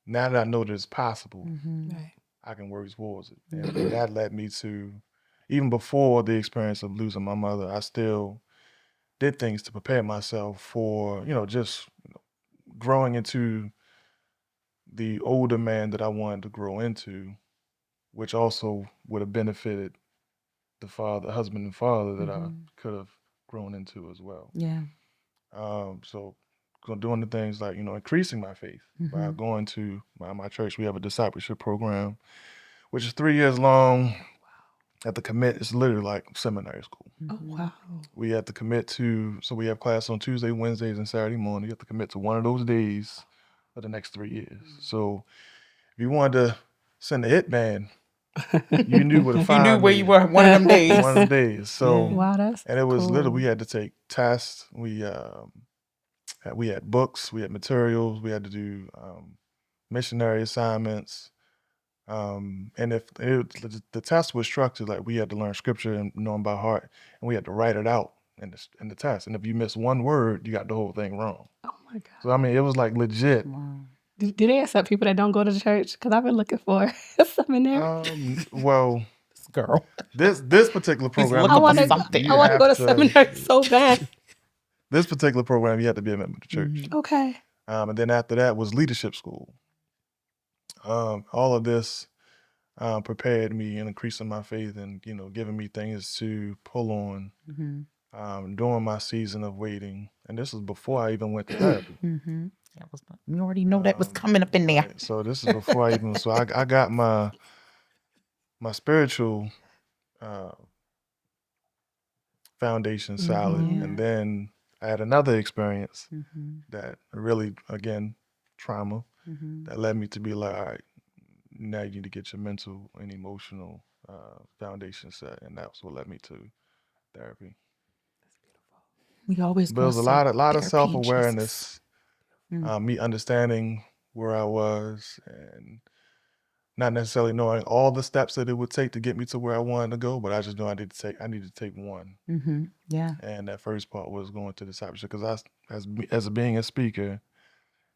now that I know that it's possible, Right. I can work towards it. And that led me to, even before the experience of losing my mother, I still did things to prepare myself for, just growing into the older man that I wanted to grow into, which also would have benefited the husband and father that I could have grown into as well. Yeah. So doing the things like, increasing my faith by going to my church. We have a discipleship program, which is 3 years long. At the commit, it's literally like seminary school. Oh, wow. We have to commit to, so we have class on Tuesday, Wednesdays, and Saturday morning. You have to commit to one of those days for the next 3 years. So if you wanted to send a hit band, you knew where to find You knew where me you were one of them days. one of the days. So, Wow, that's and it was cool. literally, we had to take tests. We had books, we had materials, we had to do missionary assignments. And if the test was structured, like we had to learn scripture and know them by heart, and we had to write it out in the test. And if you missed one word, you got the whole thing wrong. Oh my God. So I mean, it was like legit. Wow. Do they accept people that don't go to the church? Because I've been looking for a seminary. Well, This girl. this particular program, looking I want for to. something. I want to go to seminary so bad. This particular program, you had to be a member of the church. Okay. And then after that was leadership school. All of this prepared me and increasing my faith and, giving me things to pull on during my season of waiting. And this was before I even went to therapy. You already know that was coming up in there. Right. So this is before I even, so I got my spiritual foundation solid. And then I had another experience that really, again, trauma that led me to be like, all right, now you need to get your mental and emotional foundation set. And that's what led me to therapy. We always But it was a gonna lot of seek therapy, self-awareness, me understanding where I was and not necessarily knowing all the steps that it would take to get me to where I wanted to go, but I just know I need to take one. Yeah. And that first part was going to discipleship because as being a speaker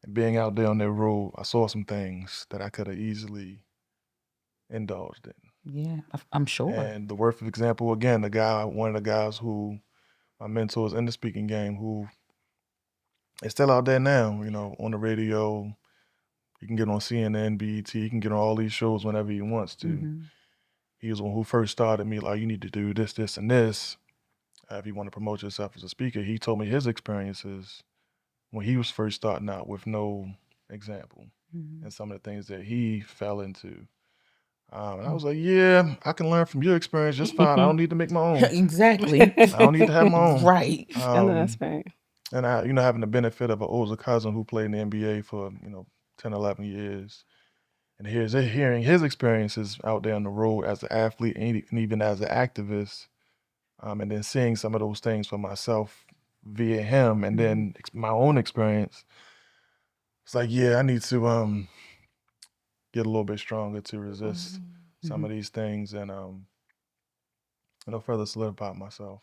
and being out there on that road, I saw some things that I could have easily indulged in. Yeah, I'm sure. And the worth of example, again, one of the guys who my mentors in the speaking game, who is still out there now, on the radio. He can get on CNN, BET, he can get on all these shows whenever he wants to. He was one who first started me, like, you need to do this, this, and this. If you want to promote yourself as a speaker, he told me his experiences when he was first starting out with no example and some of the things that he fell into. And I was like, yeah, I can learn from your experience just fine. I don't need to make my own. Exactly. I don't need to have my own. Right. I know that's right. And I, having the benefit of an older cousin who played in the NBA for, 10, 11 years. And hearing his experiences out there on the road as an athlete and even as an activist, and then seeing some of those things for myself via him and then my own experience, it's like, yeah, I need to get a little bit stronger to resist some of these things and further solidify myself.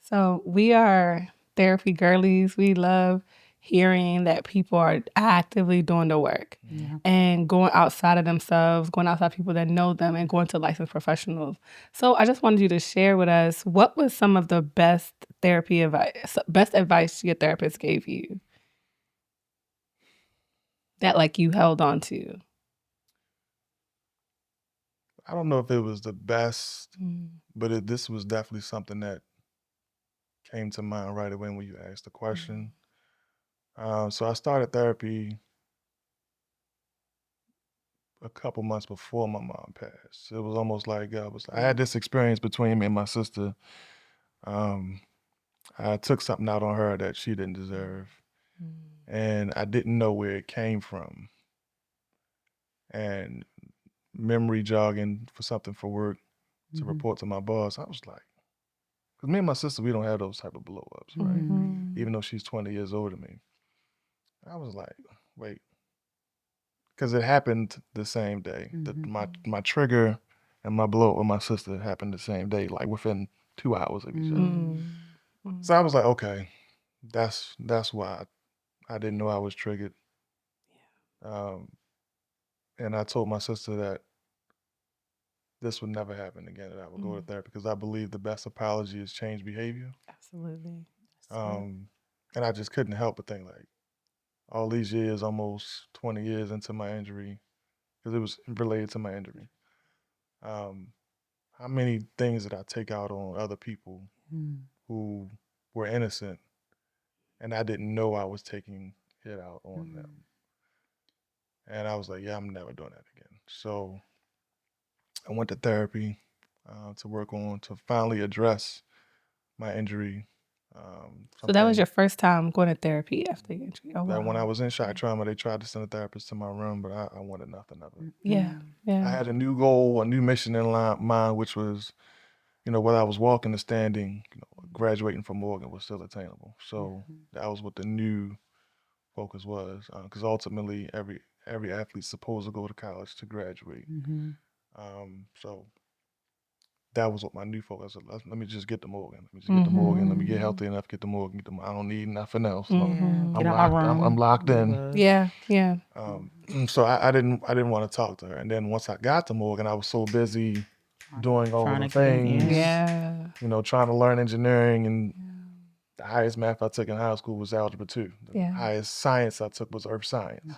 So we are therapy girlies. We love hearing that people are actively doing the work and going outside of themselves, going outside people that know them and going to licensed professionals. So I just wanted you to share with us, what was some of the best advice your therapist gave you that like you held on to? I don't know if it was the best, but this was definitely something that came to mind right away when you asked the question. So I started therapy a couple months before my mom passed. It was almost like I had this experience between me and my sister. I took something out on her that she didn't deserve, and I didn't know where it came from. And memory jogging for something for work, to report to my boss. I was like, because me and my sister, we don't have those type of blow ups, right? Even though she's 20 years older than me. I was like, wait, because it happened the same day. My trigger and my blow up with my sister happened the same day, like within 2 hours of each other. So I was like, okay, that's why I didn't know I was triggered. And I told my sister that this would never happen again, that I would go to therapy, because I believe the best apology is change behavior. Absolutely. And I just couldn't help but think, like, all these years, almost 20 years into my injury, because it was related to my injury, how many things did I take out on other people who were innocent, and I didn't know I was taking it out on them. And I was like, yeah, I'm never doing that again. So I went to therapy to finally address my injury. So that was your first time going to therapy after your injury? Oh, wow. When I was in shock trauma, they tried to send a therapist to my room, but I wanted nothing of it. Yeah. I had a new goal, a new mission in mind, which was, whether I was walking or standing, graduating from Morgan was still attainable. So that was what the new focus was, because ultimately every athlete's supposed to go to college to graduate. So that was what my new focus was. Let me just get to Morgan. Let me just get to Morgan. Let me get healthy enough, get to Morgan. I don't need nothing else. I'm locked in. Yeah, yeah. So I didn't want to talk to her. And then once I got to Morgan, I was so busy doing all the things. Yeah. Trying to learn engineering, and the highest math I took in high school was algebra 2. The highest science I took was earth science.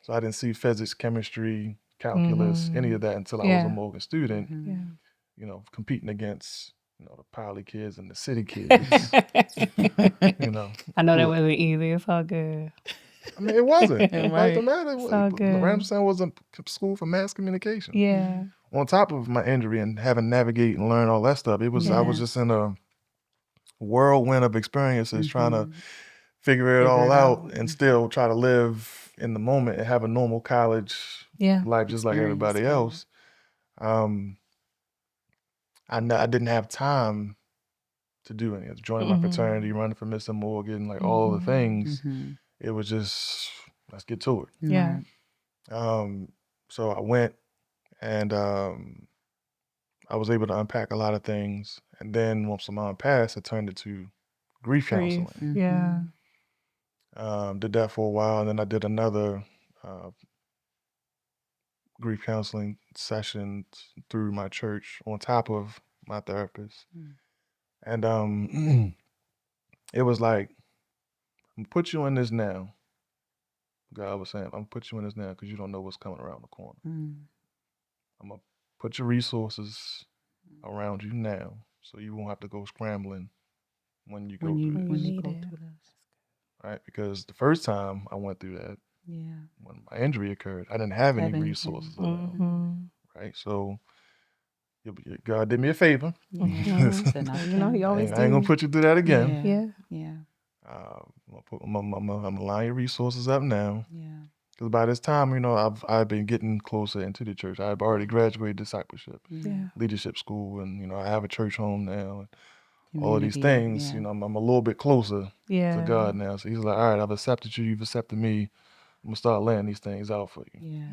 So I didn't see physics, chemistry, calculus, any of that until I was a Morgan student. Competing against, the poly kids and the city kids. I know that wasn't easy. It's all good. I mean, it wasn't. The fact of the matter, It's all good. Ramsden was a school for mass communication. Yeah. On top of my injury and having to navigate and learn all that stuff, I was just in a whirlwind of experiences trying to figure it all out and still try to live in the moment and have a normal college life just like everybody else. I didn't have time to do any of it. Joining my fraternity, running for Mr. Morgan, like all of the things. It was just, let's get to it. Yeah. So I went, and I was able to unpack a lot of things. And then once the mom passed, it turned into grief counseling. Yeah. Did that for a while, and then I did another grief counseling session through my church on top of my therapist. And it was like, I'm gonna put you in this now. God was saying, I'm gonna put you in this now because you don't know what's coming around the corner. I'm gonna put your resources around you now so you won't have to go scrambling when you go through this. Right? Because the first time I went through that, when my injury occurred, I didn't have any resources around. Right? So God did me a favor. He always I ain't gonna put you through that again. Yeah. I'm gonna line your resources up now. Because by this time, I've been getting closer into the church. I've already graduated discipleship, leadership school, and I have a church home now. All of these things, I'm a little bit closer to God now. So he's like, all right, I've accepted you. You've accepted me. I'm gonna start laying these things out for you.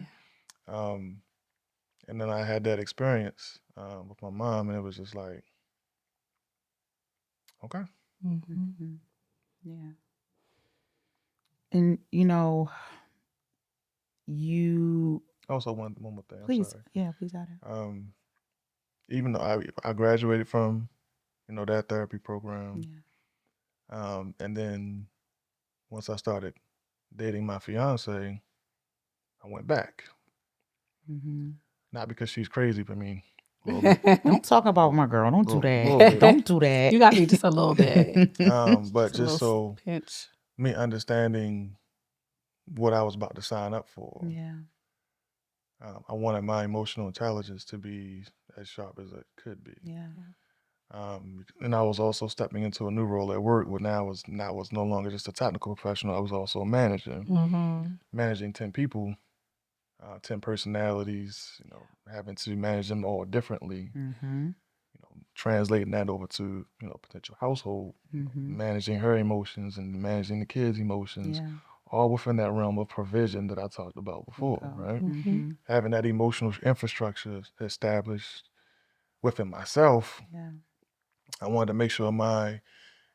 And then I had that experience with my mom, and it was just like, okay. Yeah. And you Also, one more thing. please, I'm sorry. please add it. Even though I graduated from, that therapy program, and then once I started dating my fiance, I went back. Not because she's crazy, but Don't talk about my girl. Don't do that. Don't do that. You got me just a little bit. But just so pinch. me understanding what I was about to sign up for. I wanted my emotional intelligence to be as sharp as it could be. And I was also stepping into a new role at work where now was no longer just a technical professional. I was also a manager, managing 10 people. 10 personalities, having to manage them all differently, translating that over to, potential household, managing her emotions and managing the kids' emotions, all within that realm of provision that I talked about before, right? Having that emotional infrastructure established within myself, I wanted to make sure my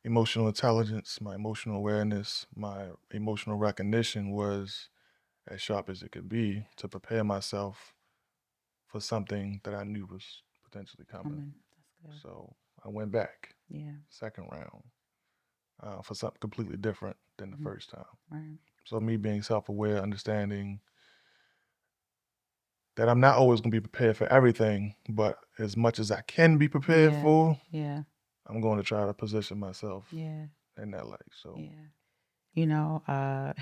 emotional intelligence, my emotional awareness, my emotional recognition was as sharp as it could be to prepare myself for something that I knew was potentially coming. That's good. So I went back, Yeah. second round, for something completely different than the first time. Right. So me being self-aware, understanding that I'm not always going to be prepared for everything, but as much as I can be prepared for, I'm going to try to position myself in that light. So not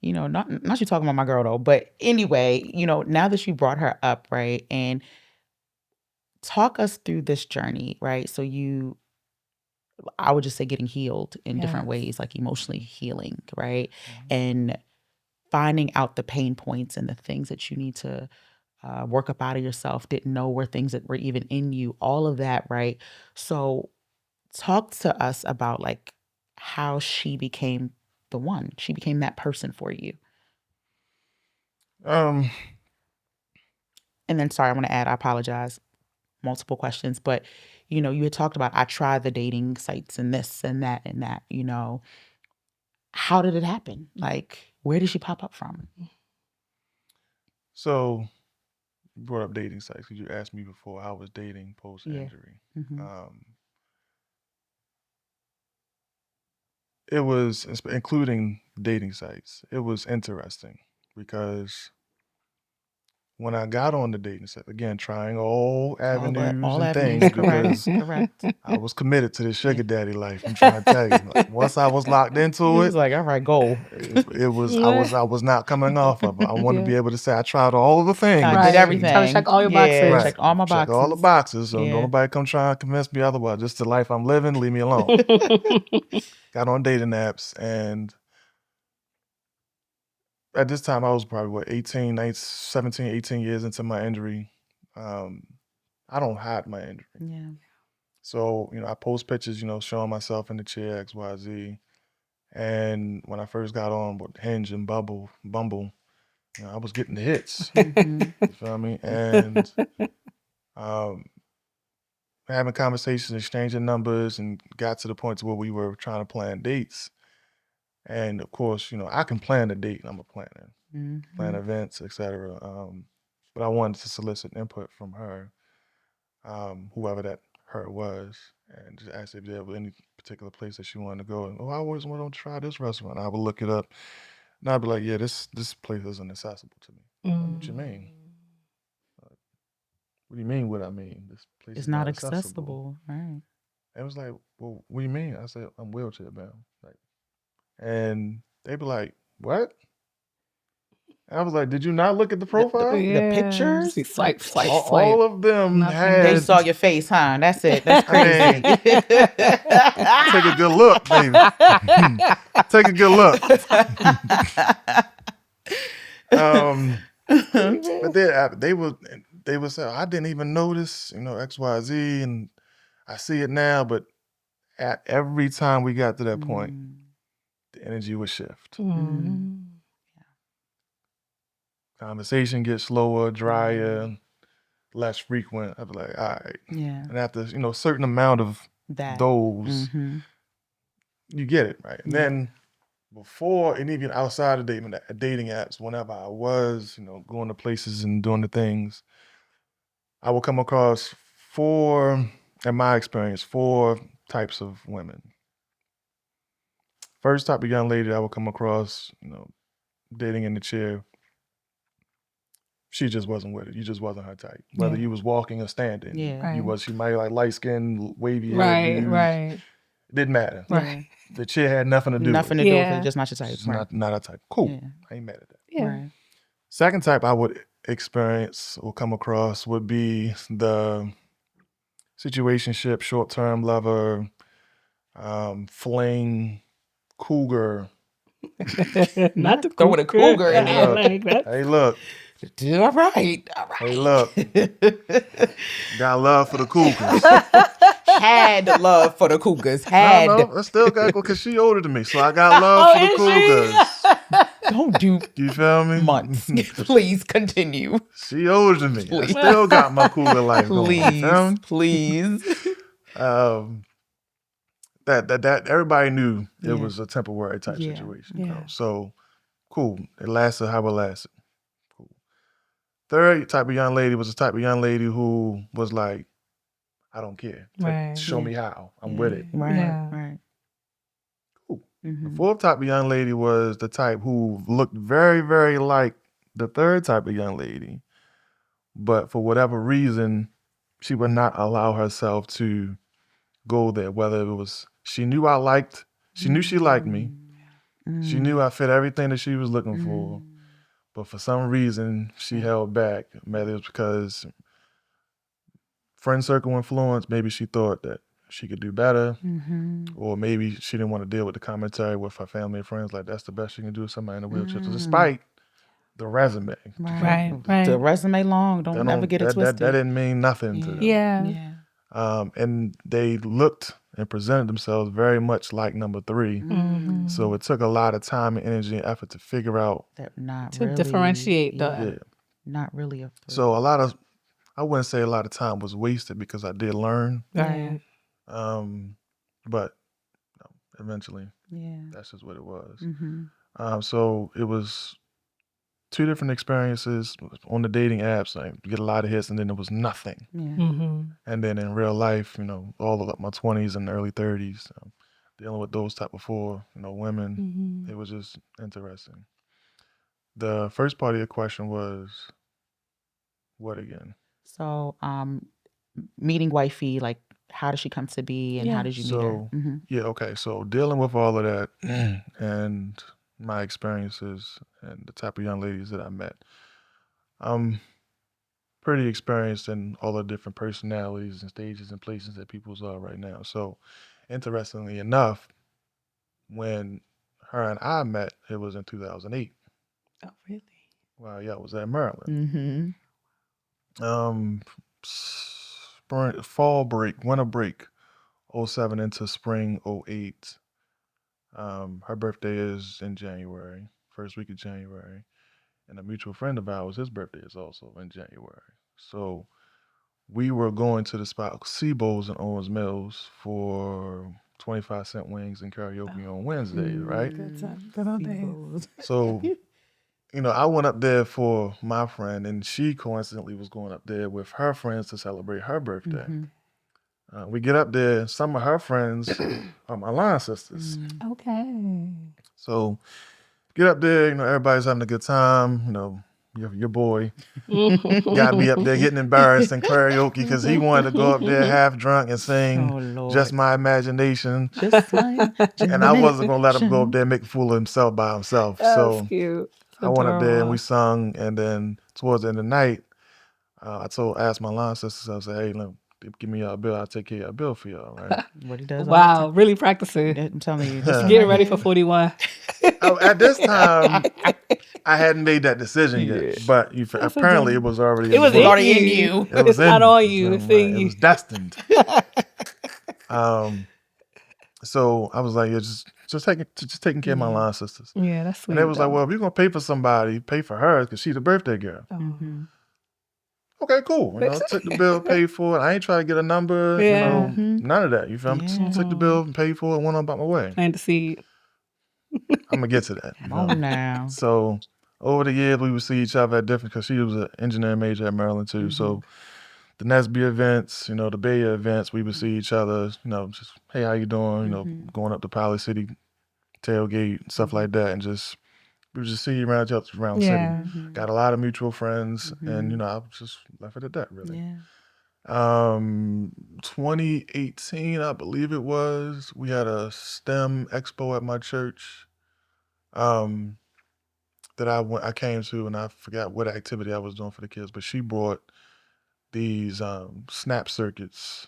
you talking about my girl though, but anyway, now that you brought her up, right, and talk us through this journey, right? So I would just say getting healed in different ways, like emotionally healing, right? And finding out the pain points and the things that you need to work up out of yourself, didn't know were things that were even in you, all of that, right? So talk to us about like how she became the one. She became that person for you. Um, And then, sorry, I want to add, I apologize, multiple questions, but you had talked about, I tried the dating sites and this and that and that, how did it happen? Like, where did she pop up from? So you brought up dating sites because you asked me before how I was dating post-injury. It was, including dating sites, it was interesting because when I got on the dating site, again, trying all avenues and things because correct. I was committed to this sugar daddy life. I'm trying to tell you, like, once I was locked into He it, was like, all right, go. it was I was not coming off of it. I want to be able to say I tried all of the things. I did everything. Try to check all your boxes. Right. Checked all my Check boxes. all the boxes. So don't nobody come try and convince me otherwise. Just the life I'm living, leave me alone. Got on dating apps, and at this time I was probably 18, 19, 17, 18 years into my injury. I don't hide my injury. Yeah. So, I post pictures, showing myself in the chair, XYZ. And when I first got on with Hinge and Bumble, I was getting the hits. You feel me? And having conversations, exchanging numbers, and got to the point to where we were trying to plan dates. And of course, I can plan a date. I'm a planner, plan events, etc. But I wanted to solicit input from her, whoever that her was, and just ask if there was any particular place that she wanted to go. And I always want to try this restaurant. I would look it up, and I'd be like, yeah, this place isn't accessible to me. What you mean? What do you mean? What I mean? This place It's is not not accessible, right? And it was like, well, what do you mean? I said, I'm wheelchair bound. Like, and they'd be like, what? And I was like, did you not look at the profile? The pictures? Swipe. All of them had. They saw your face, huh? That's it. That's crazy. Take a good look, baby. Take a good look. But they would say, I didn't even notice, XYZ, and I see it now. But at every time we got to that point, the energy would shift. Conversation gets slower, drier, less frequent. I'd be like, all right. Yeah. And after, a certain amount of those, you get it, right? And then before, and even outside of dating apps, whenever I was, going to places and doing the things, I would come across in my experience, four types of women. First type of young lady I would come across, dating in the chair, she just wasn't with it. You just wasn't her type. Whether you was walking or standing, she might like light skin, wavy hair, right. It didn't matter. Right. The chair had nothing to do with it. Just not your type. It's not her type. Cool. Yeah. I ain't mad at that. Yeah. Right. Second type I would experience or come across would be the situationship, short-term lover, fling, cougar Not the Throwing a cougar in there. Like that. Hey, look. All right. Hey, look. Got love for the Cougars. Had love for the Cougars. No, I still got to go because she older than me. So I got love for the Cougars. Don't do You feel me? months. Please continue. She older than me. Please. I still got my Cougar life going. You feel me? Please. That everybody knew it was a temporary type Yeah. situation. Yeah. You know? So cool. It lasted how it lasted. Cool. Third type of young lady was the type of young lady who was like, I don't care. Right. Show me how. I'm with it. Right. Yeah. Right. Cool. Mm-hmm. The fourth type of young lady was the type who looked very, very like the third type of young lady, but for whatever reason, she would not allow herself to go there. Whether it was she knew she liked me. She knew I fit everything that she was looking for, but for some reason she held back. Maybe it was because friend circle influence. Maybe she thought that she could do better, or maybe she didn't want to deal with the commentary with her family and friends. Like that's the best she can do. Somebody in a wheelchair, despite the resume. Right. The resume long. Don't ever get it twisted. That didn't mean nothing to them. Yeah. And they looked and presented themselves very much like number 3. So it took a lot of time and energy and effort to figure out To differentiate the not really a 3. So I wouldn't say a lot of time was wasted because I did learn. right. But eventually Yeah. that's just what it was. Mm-hmm. So it was 2 different experiences on the dating apps. I get a lot of hits and then there was nothing. Yeah. And then in real life, all of my 20s and early 30s, dealing with those type of 4, women, it was just interesting. The first part of your question was what again? So, meeting wifey, like, how did she come to be, and how did you meet her? Yeah, okay. So dealing with all of that and my experiences and the type of young ladies that I met, I'm pretty experienced in all the different personalities and stages and places that people's are right now. So interestingly enough, when her and I met, it was in 2008. Oh, really? Well, yeah, I was at Maryland. Fall break, winter break, 07 into spring 08. Her birthday is in January, first week of January. And a mutual friend of ours, his birthday is also in January. So we were going to the spot Seabo's in Owens Mills for 25-cent wings and karaoke on Wednesdays, right? Good time. Good old days. So, I went up there for my friend, and she coincidentally was going up there with her friends to celebrate her birthday. We get up there, some of her friends are my line sisters. Okay. So get up there, everybody's having a good time, your boy got me up there getting embarrassed in karaoke because he wanted to go up there half drunk and sing Just My Imagination. Just my and I wasn't going to let him go up there and make a fool of himself by himself. That's cute. I went up there and we sung, and then towards the end of the night, I asked my line sisters, I said, hey, give me y'all bill, I'll take care of your bill for y'all, right? What he does. Wow, really practicing. I'm telling you. Getting ready for 41. At this time, I hadn't made that decision yet, but apparently it was already It was already in you. It's not on you. It's in It you. was destined. So I was like, yeah, just taking care of my line sisters. Yeah, that's sweet. And they was like, well, if you're gonna pay for somebody, pay for her because she's the birthday girl. Okay, cool. Took the bill, paid for it. I ain't trying to get a number. None of that. You feel me? Took the bill and paid for it and went on about my way. Plant the seed. I'm gonna get to that. Come on now. So over the years, we would see each other at different, because she was an engineering major at Maryland too. So the Nesby events, the Bay Area events, we would see each other, just, hey, how you doing? Going up to Poly City tailgate, stuff like that. And we would just see around each other around the city. Got a lot of mutual friends. And, I just left it at that, really. Yeah. 2018, I believe it was, we had a STEM expo at my church. That I came to, and I forgot what activity I was doing for the kids, but she brought these snap circuits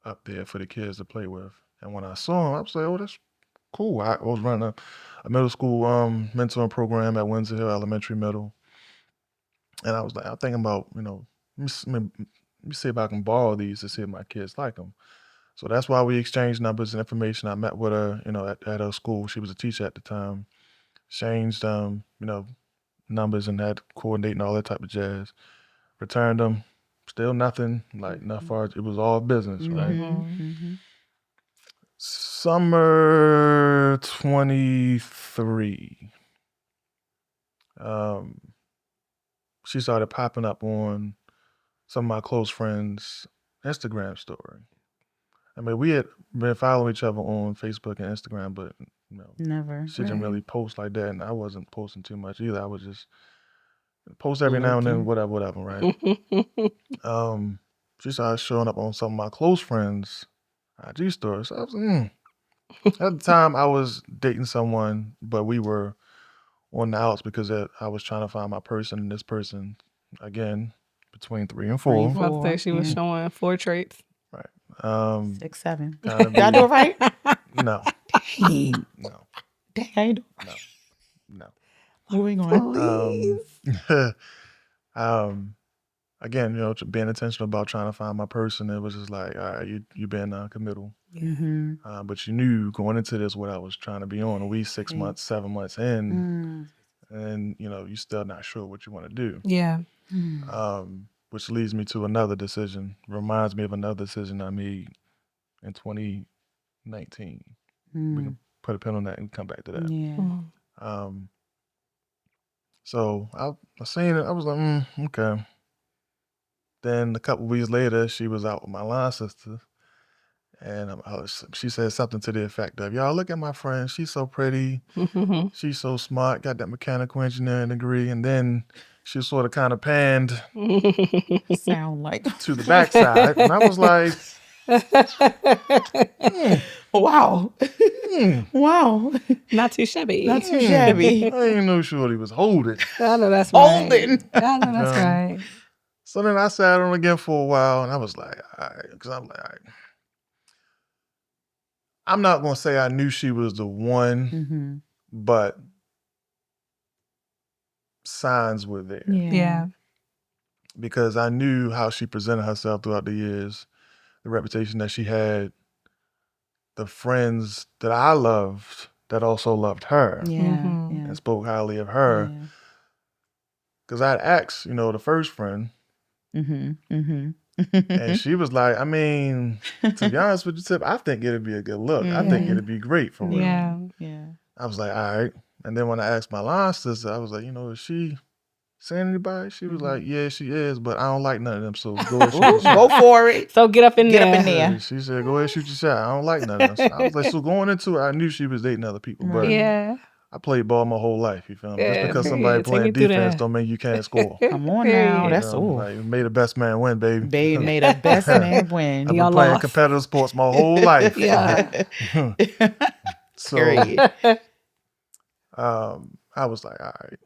up there for the kids to play with. And when I saw them, I was like, oh, that's cool. I was running a middle school mentoring program at Windsor Hill Elementary Middle. And I was like, I'm thinking about, let me see if I can borrow these to see if my kids like them. So that's why we exchanged numbers and information. I met with her, at her school. She was a teacher at the time. Exchanged, numbers and had to coordinate and all that type of jazz. Returned them. Still nothing. Like, not far. It was all business, right? Summer 23. She started popping up on some of my close friends' Instagram story. I mean, we had been following each other on Facebook and Instagram, but Never. she didn't really post like that, and I wasn't posting too much either. I was just post every now and then, whatever, right? She started showing up on some of my close friends' IG stories. So I was at the time, I was dating someone, but we were on the outs because I was trying to find my person, and this person, again, between 3 and 4. I was about to say she was showing 4 traits. Right. 6, 7. Did I do it right? No. Dang. No. Dang, I ain't do it. No. Moving on. Again, being intentional about trying to find my person, it was just like, all right, you been non-committal. But you knew going into this what I was trying to be on. We 6 months, 7 months in, and you're still not sure what you want to do. Yeah. Which leads me to another decision. Reminds me of another decision I made in 2019. We can put a pin on that and come back to that. Yeah. So I seen it. I was like, okay. Then a couple weeks later, she was out with my line sister, and she said something to the effect of, "Y'all look at my friend. She's so pretty. She's so smart. Got that mechanical engineering degree." And then she sort of kind of panned Sound like to the backside, and I was like, wow. Wow. Not too shabby. Not too shabby. I didn't know Shorty was holding. I know that's right. Holding. I know that's right. So then I sat on again for a while, and I was like, all right, because I'm like, all right. I'm not going to say I knew she was the one, but signs were there. Yeah. Because I knew how she presented herself throughout the years, the reputation that she had, the friends that I loved that also loved her and spoke highly of her. Because I'd asked, the first friend, and she was like, I mean, to be honest with you, Tip, I think it'd be a good look. I think it'd be great for real. Yeah. I was like, all right. And then when I asked my line sister, I was like, is she seeing anybody? She was like, yeah, she is, but I don't like none of them, so go ahead, shoot your shot. Go for it. So get up in there. Yeah, she said, go ahead, shoot your shot. I don't like none of them. So I was like, so going into it, I knew she was dating other people, but I played ball my whole life, you feel me? Just because somebody playing defense don't mean you can't score. Come on now. That's all. Like, made the best man win, baby. Baby made the best man win. I've been playing competitive sports my whole life. So, I was like, all right.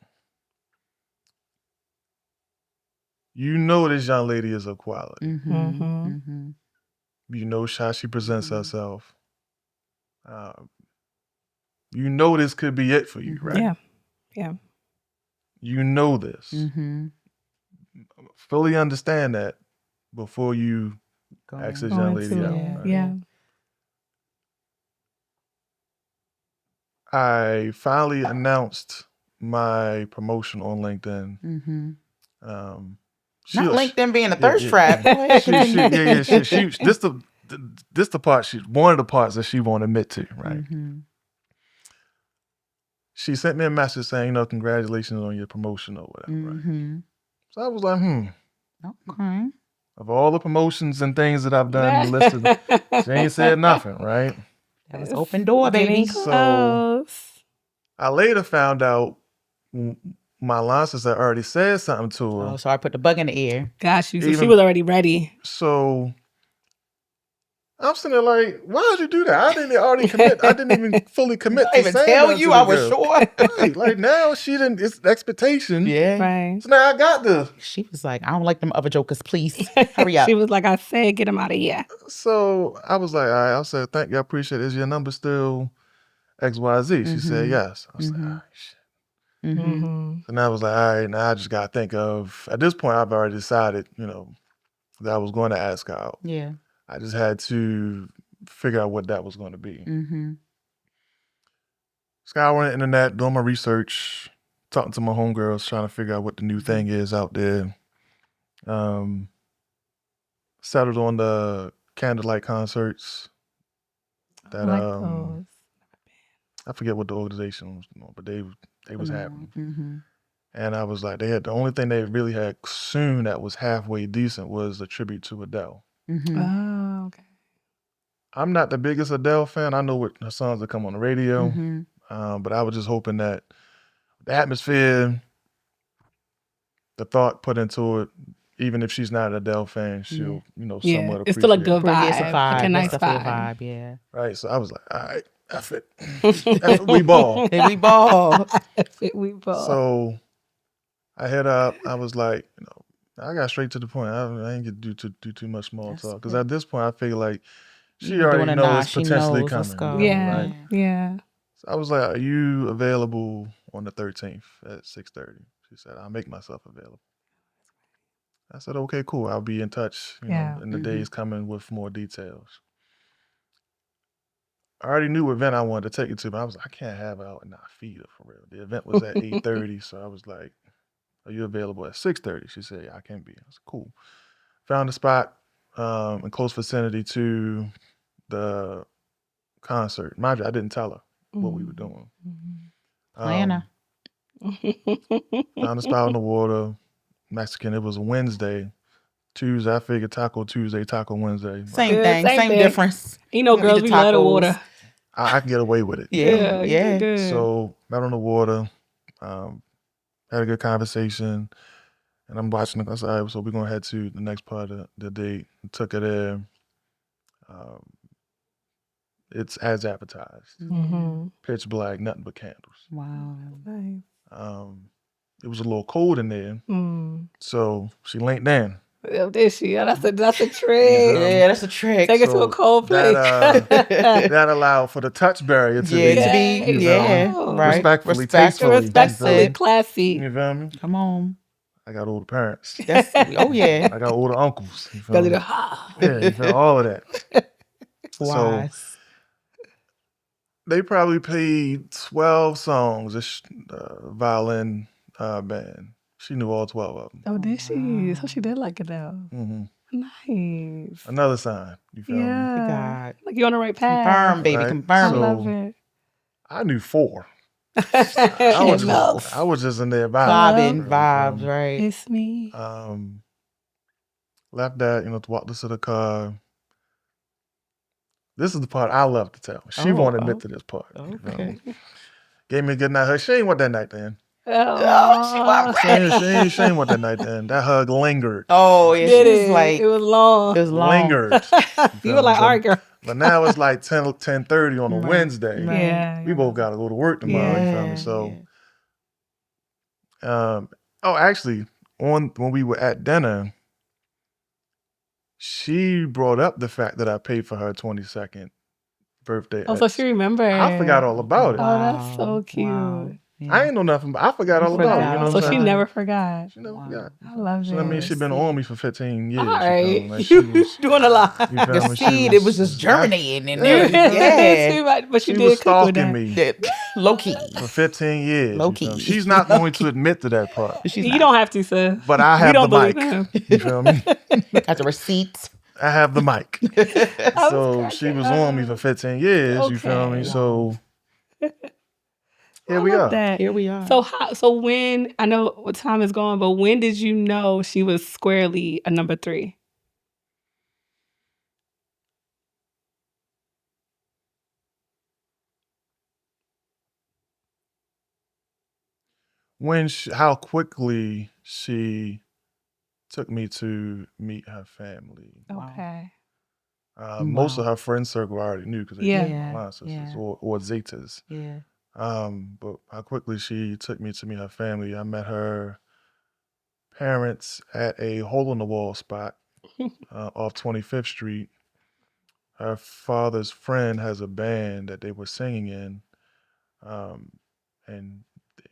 This young lady is of quality. You know how she presents herself. This could be it for you, right? Yeah. You know this. Fully understand that before you ask this young lady out. Right? Yeah. I finally announced my promotion on LinkedIn. Not LinkedIn being a thirst trap. This the part one of the parts that she won't admit to, right? She sent me a message saying, congratulations on your promotion or whatever, right? So I was like, Okay. Of all the promotions and things that I've done listed, she ain't said nothing, right? That was open door, baby. So I later found out my line sister already said something to her. Oh, so I put the bug in the ear. Gosh, she was already ready. So I'm sitting there like, why did you do that? I didn't already commit. I didn't even fully commit to even saying tell that you to the I was girl. sure. Right. Like now she didn't, it's expectation. Yeah. Right. So now I got this. She was like, I don't like them other jokers, please. Hurry up. She was like, I said, get him out of here. So I was like, all right, I said, thank you, I appreciate it. Is your number still XYZ? She said Mhm. yes. I was like, Mhm. all right, shit. Mhm. Mm-hmm. And I was like, all right, now I just got to think of, at this point, I've already decided, that I was going to ask her out. Yeah. I just had to figure out what that was going to be. Mhm. Scouring the internet, doing my research, talking to my homegirls, trying to figure out what the new thing is out there. Settled on the candlelight concerts I that like those. I forget what the organization was doing, but they was happening. Mhm. And I was like, the only thing they really had soon that was halfway decent was a tribute to Adele. Mhm. Oh, okay. I'm not the biggest Adele fan. I know what her songs that come on the radio, Mhm. but I was just hoping that the atmosphere, the thought put into it, even if she's not an Adele fan, she'll Yeah, somewhat it's still a appreciate good it. But yeah, it's a vibe, vibe. like a nice That's definitely vibe. a vibe. Yeah. Right, so I was like, all right, F it. F it, we ball. Hey, we ball. We both. So I hit up. I was like, I got straight to the point. I ain't get to do too much small That's talk because good. at this point I feel like she You already doing a knows nod. it's She potentially knows. Let's coming. go. Yeah, Right? yeah. So I was like, "Are you available on the 13th at 6:30?" She said, "I'll make myself available." I said, "Okay, cool. I'll be in touch. Yeah. In the Mhm. days coming with more details." I already knew what event I wanted to take it to, but I was like, I can't have it out and not feed her for real. The event was at 8:30, so I was like, "Are you available at 6:30?" She said, "Yeah, I can be." I was cool. Found a spot in close vicinity to the concert. Mind you, I didn't tell her what we were doing. Planner. Found a spot on the water, Mexican. It was a Wednesday. Tuesday, I figured Taco Tuesday, Taco Wednesday. Same Yeah, thing. same Same thing. difference. Girls, we love the water. I can get away with it. Yeah. you Yeah. did good. So, met on the water, had a good conversation, and I'm watching it. I said, all right, so we're going to head to the next part of the date. Took her there. It's as advertised. Mm-hmm. Pitch black, nothing but candles. Wow. Nice. It was a little cold in there, so she leaned in. Oh, did she? Yeah, that's a trick. Yeah, that's a trick. Take it to a cold place. That allowed for the touch barrier to Yeah, be, to be, you feel yeah, me? right. Respectfully, Respectfully. tastefully. That's you feel me? it. classy. You feel me? Come on. I got older parents. That's oh yeah. I got older uncles. You feel Gotta me? do the ha. Yeah, you feel all of that. So Wise. they probably played 12 songs. This violin band. She knew all 12 of them. Oh, did she? So she did like it though. Mm-hmm. Nice. Another sign. You feel me? Yeah. God. Like you're on the right path. Confirm, baby. Right? I Confirm. So- love it. I knew 4. I Enough. was just in there Vibing, vibing. vibes, right? It's me. Left that, to walk us to the car. This is the part I love to tell. She won't admit to this part. You feel Okay. me? Gave me a good night hug. She ain't want that night then. Oh, She ain't want that night then. That hug lingered. Oh, yeah. did She was it? like, It was long. it was long. Lingered. You were like, all right, girl. But now it's like 10:30 on a Right, Wednesday. right. Yeah. We both got to go to work tomorrow. You feel Yeah, me? So, yeah. actually, when we were at dinner, she brought up the fact that I paid for her 22nd birthday. Oh, so she remembered. I forgot all about it. Oh, that's so Wow, cute. wow. Yeah. I ain't know nothing, but I forgot You all about it. forgot You know all what I'm So saying? she never forgot. She never Wow. forgot. I love So I mean, it. she been on me for 15 years. All You feel right. me? Like, she was, Doing a lot. you feel The me? She seed, it was just germinating in there. Yeah. But She she was did cook with stalking that. me Low key. for 15 years. Low you feel me? key. She's not going to admit to that part. She's You not. don't have to, sis. But I We have the don't believe mic. him. You feel me? Got the receipts. I have the mic. I So was she was cracking on me for 15 years. You feel me? Okay. So here I we love are. that. Here we are. So when, I know what time is going, but when did you know she was squarely a number 3? How quickly she took me to meet her family. Wow. Okay. Most Wow. of her friend circle I already knew because they Yeah. were Yeah, my line sisters yeah. or Zetas. Yeah. But how quickly she took me to meet her family. I met her parents at a hole in the wall spot off 25th Street. Her father's friend has a band that they were singing in. And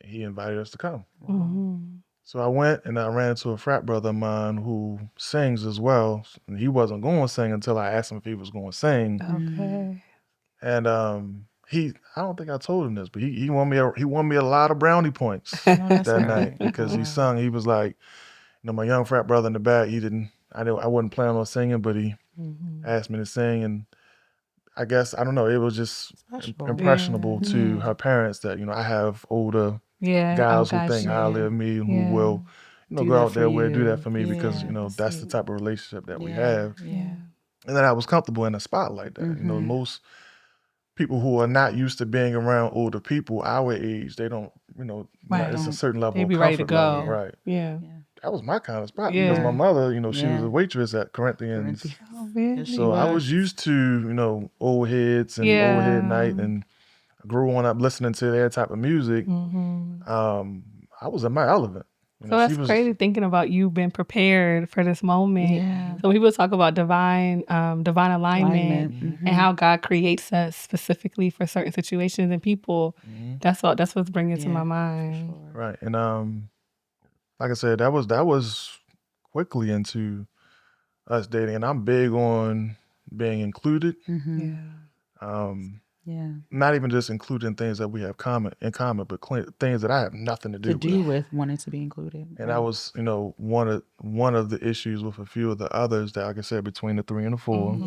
he invited us to come. Mhm. So I went and I ran into a frat brother of mine who sings as well. And he wasn't going to sing until I asked him if he was going to sing. Okay. And I don't think I told him this, but he won me a lot of brownie points Oh, that's that great. night because he Wow. sung. He was like, my young frat brother in the back. I wasn't planning on singing, but he asked me to sing, and I guess I don't know. It was just Special. impressionable to Yeah. her parents that I have older Yeah. guys who got think you. highly of me and who Yeah. will, Do go that out for there and do that you. for me because Yeah, that's that's the sweet. type of relationship that we Yeah. have, Yeah. and that I was comfortable in a spot like that. Most people who are not used to being around older people our age, they don't, Right. it's a certain level They'd of be ready to comfort level, go. right? Yeah. Yeah. That was my kind of spot because Yeah. my mother, she was Yeah. a waitress at Corinthians. Oh, Yes, she So I was was. used to, old heads and old head night, and I grew on up listening to their type of music. I was in my element. So that's crazy thinking about you being prepared for this moment. Yeah. So when people talk about divine alignment and how God creates us specifically for certain situations and people, that's what's bringing to my mind. Sure. Right. And like I said, that was quickly into us dating, and I'm big on being included. Yeah. Not even just including things that we have in common, but things that I have nothing to do with wanting to be included. And that was, one of the issues with a few of the others that, like I said, between the 3 and the 4,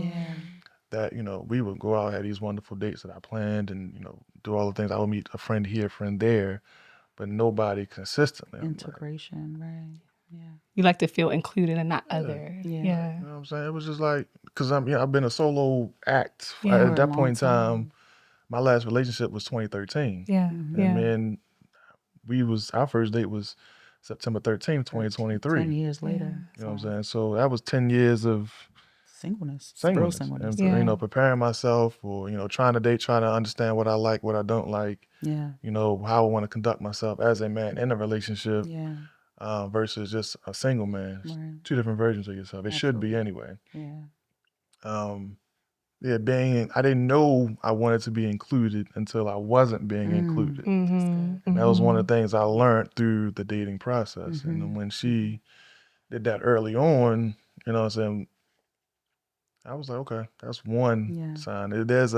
that, we would go out, had these wonderful dates that I planned and, do all the things. I would meet a friend here, a friend there, but nobody consistently. Integration, right. Yeah. You like to feel included and not other. Yeah. You know what I'm saying? It was just like, because I've been a solo act. At that point in time, my last relationship was 2013. Yeah. And then our first date was September 13th, 2023. 10 years later. You know what I'm saying? So that was 10 years of Singleness. And, preparing myself for, trying to date, trying to understand what I like, what I don't like, Yeah. how I want to conduct myself as a man in a relationship Yeah. versus just a single man. It's Right. two different versions of yourself. It should be anyway. Yeah. I didn't know I wanted to be included until I wasn't being included. And that was one of the things I learned through the dating process. And then when she did that early on, you know what I'm saying, I was like, okay, that's one sign. There's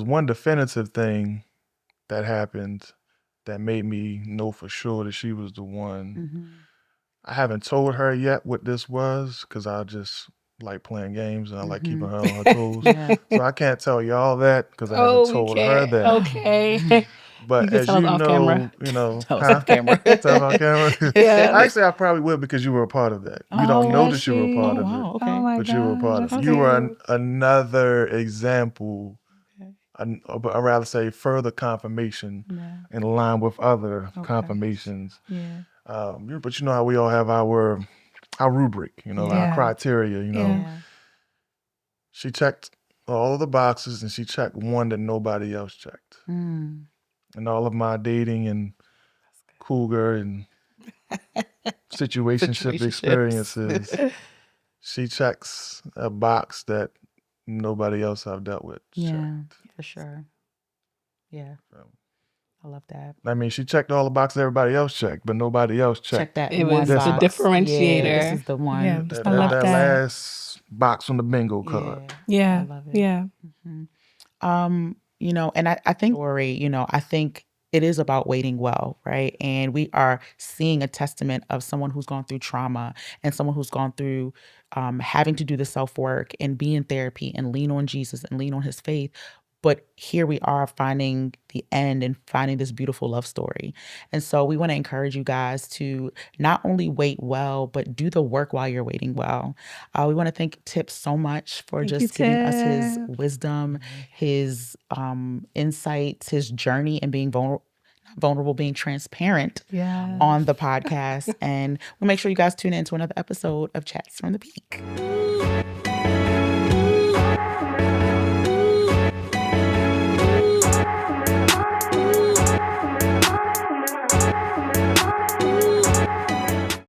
one definitive thing that happened that made me know for sure that she was the one. I haven't told her yet what this was because I just like playing games and I like keeping her on her toes. So I can't tell y'all that because I haven't told her that. Okay. But You can as tell us off camera. Tell us off camera. Tell us off camera. Yeah. Actually, I probably would because you were a part of that. You don't know that you were a part of it. Okay. Oh my But you were a part of gosh, it. You were okay. another example, or I'd rather say further confirmation in line with other confirmations. Yeah. But you know how we all have our rubric, our criteria, She checked all of the boxes and she checked one that nobody else checked. And all of my dating and cougar and situationship experiences, she checks a box that nobody else I've dealt with checked. For sure. Yeah. So, I love that. I mean, she checked all the boxes everybody else checked, but nobody else checked. Check that It one was the box. differentiator. Yeah, this is the one. Yeah, That, I love that that. last box on the bingo card. Yeah. I love it. Yeah. And I think, I think it is about waiting well, right? And we are seeing a testament of someone who's gone through trauma and someone who's gone through having to do the self-work and be in therapy and lean on Jesus and lean on his faith. But here we are finding the end and finding this beautiful love story. And so we want to encourage you guys to not only wait well, but do the work while you're waiting well. We want to thank Tip so much for just giving us his wisdom, his insights, his journey, and being vulnerable, being transparent on the podcast. And we'll make sure you guys tune in to another episode of Chats from the Peak.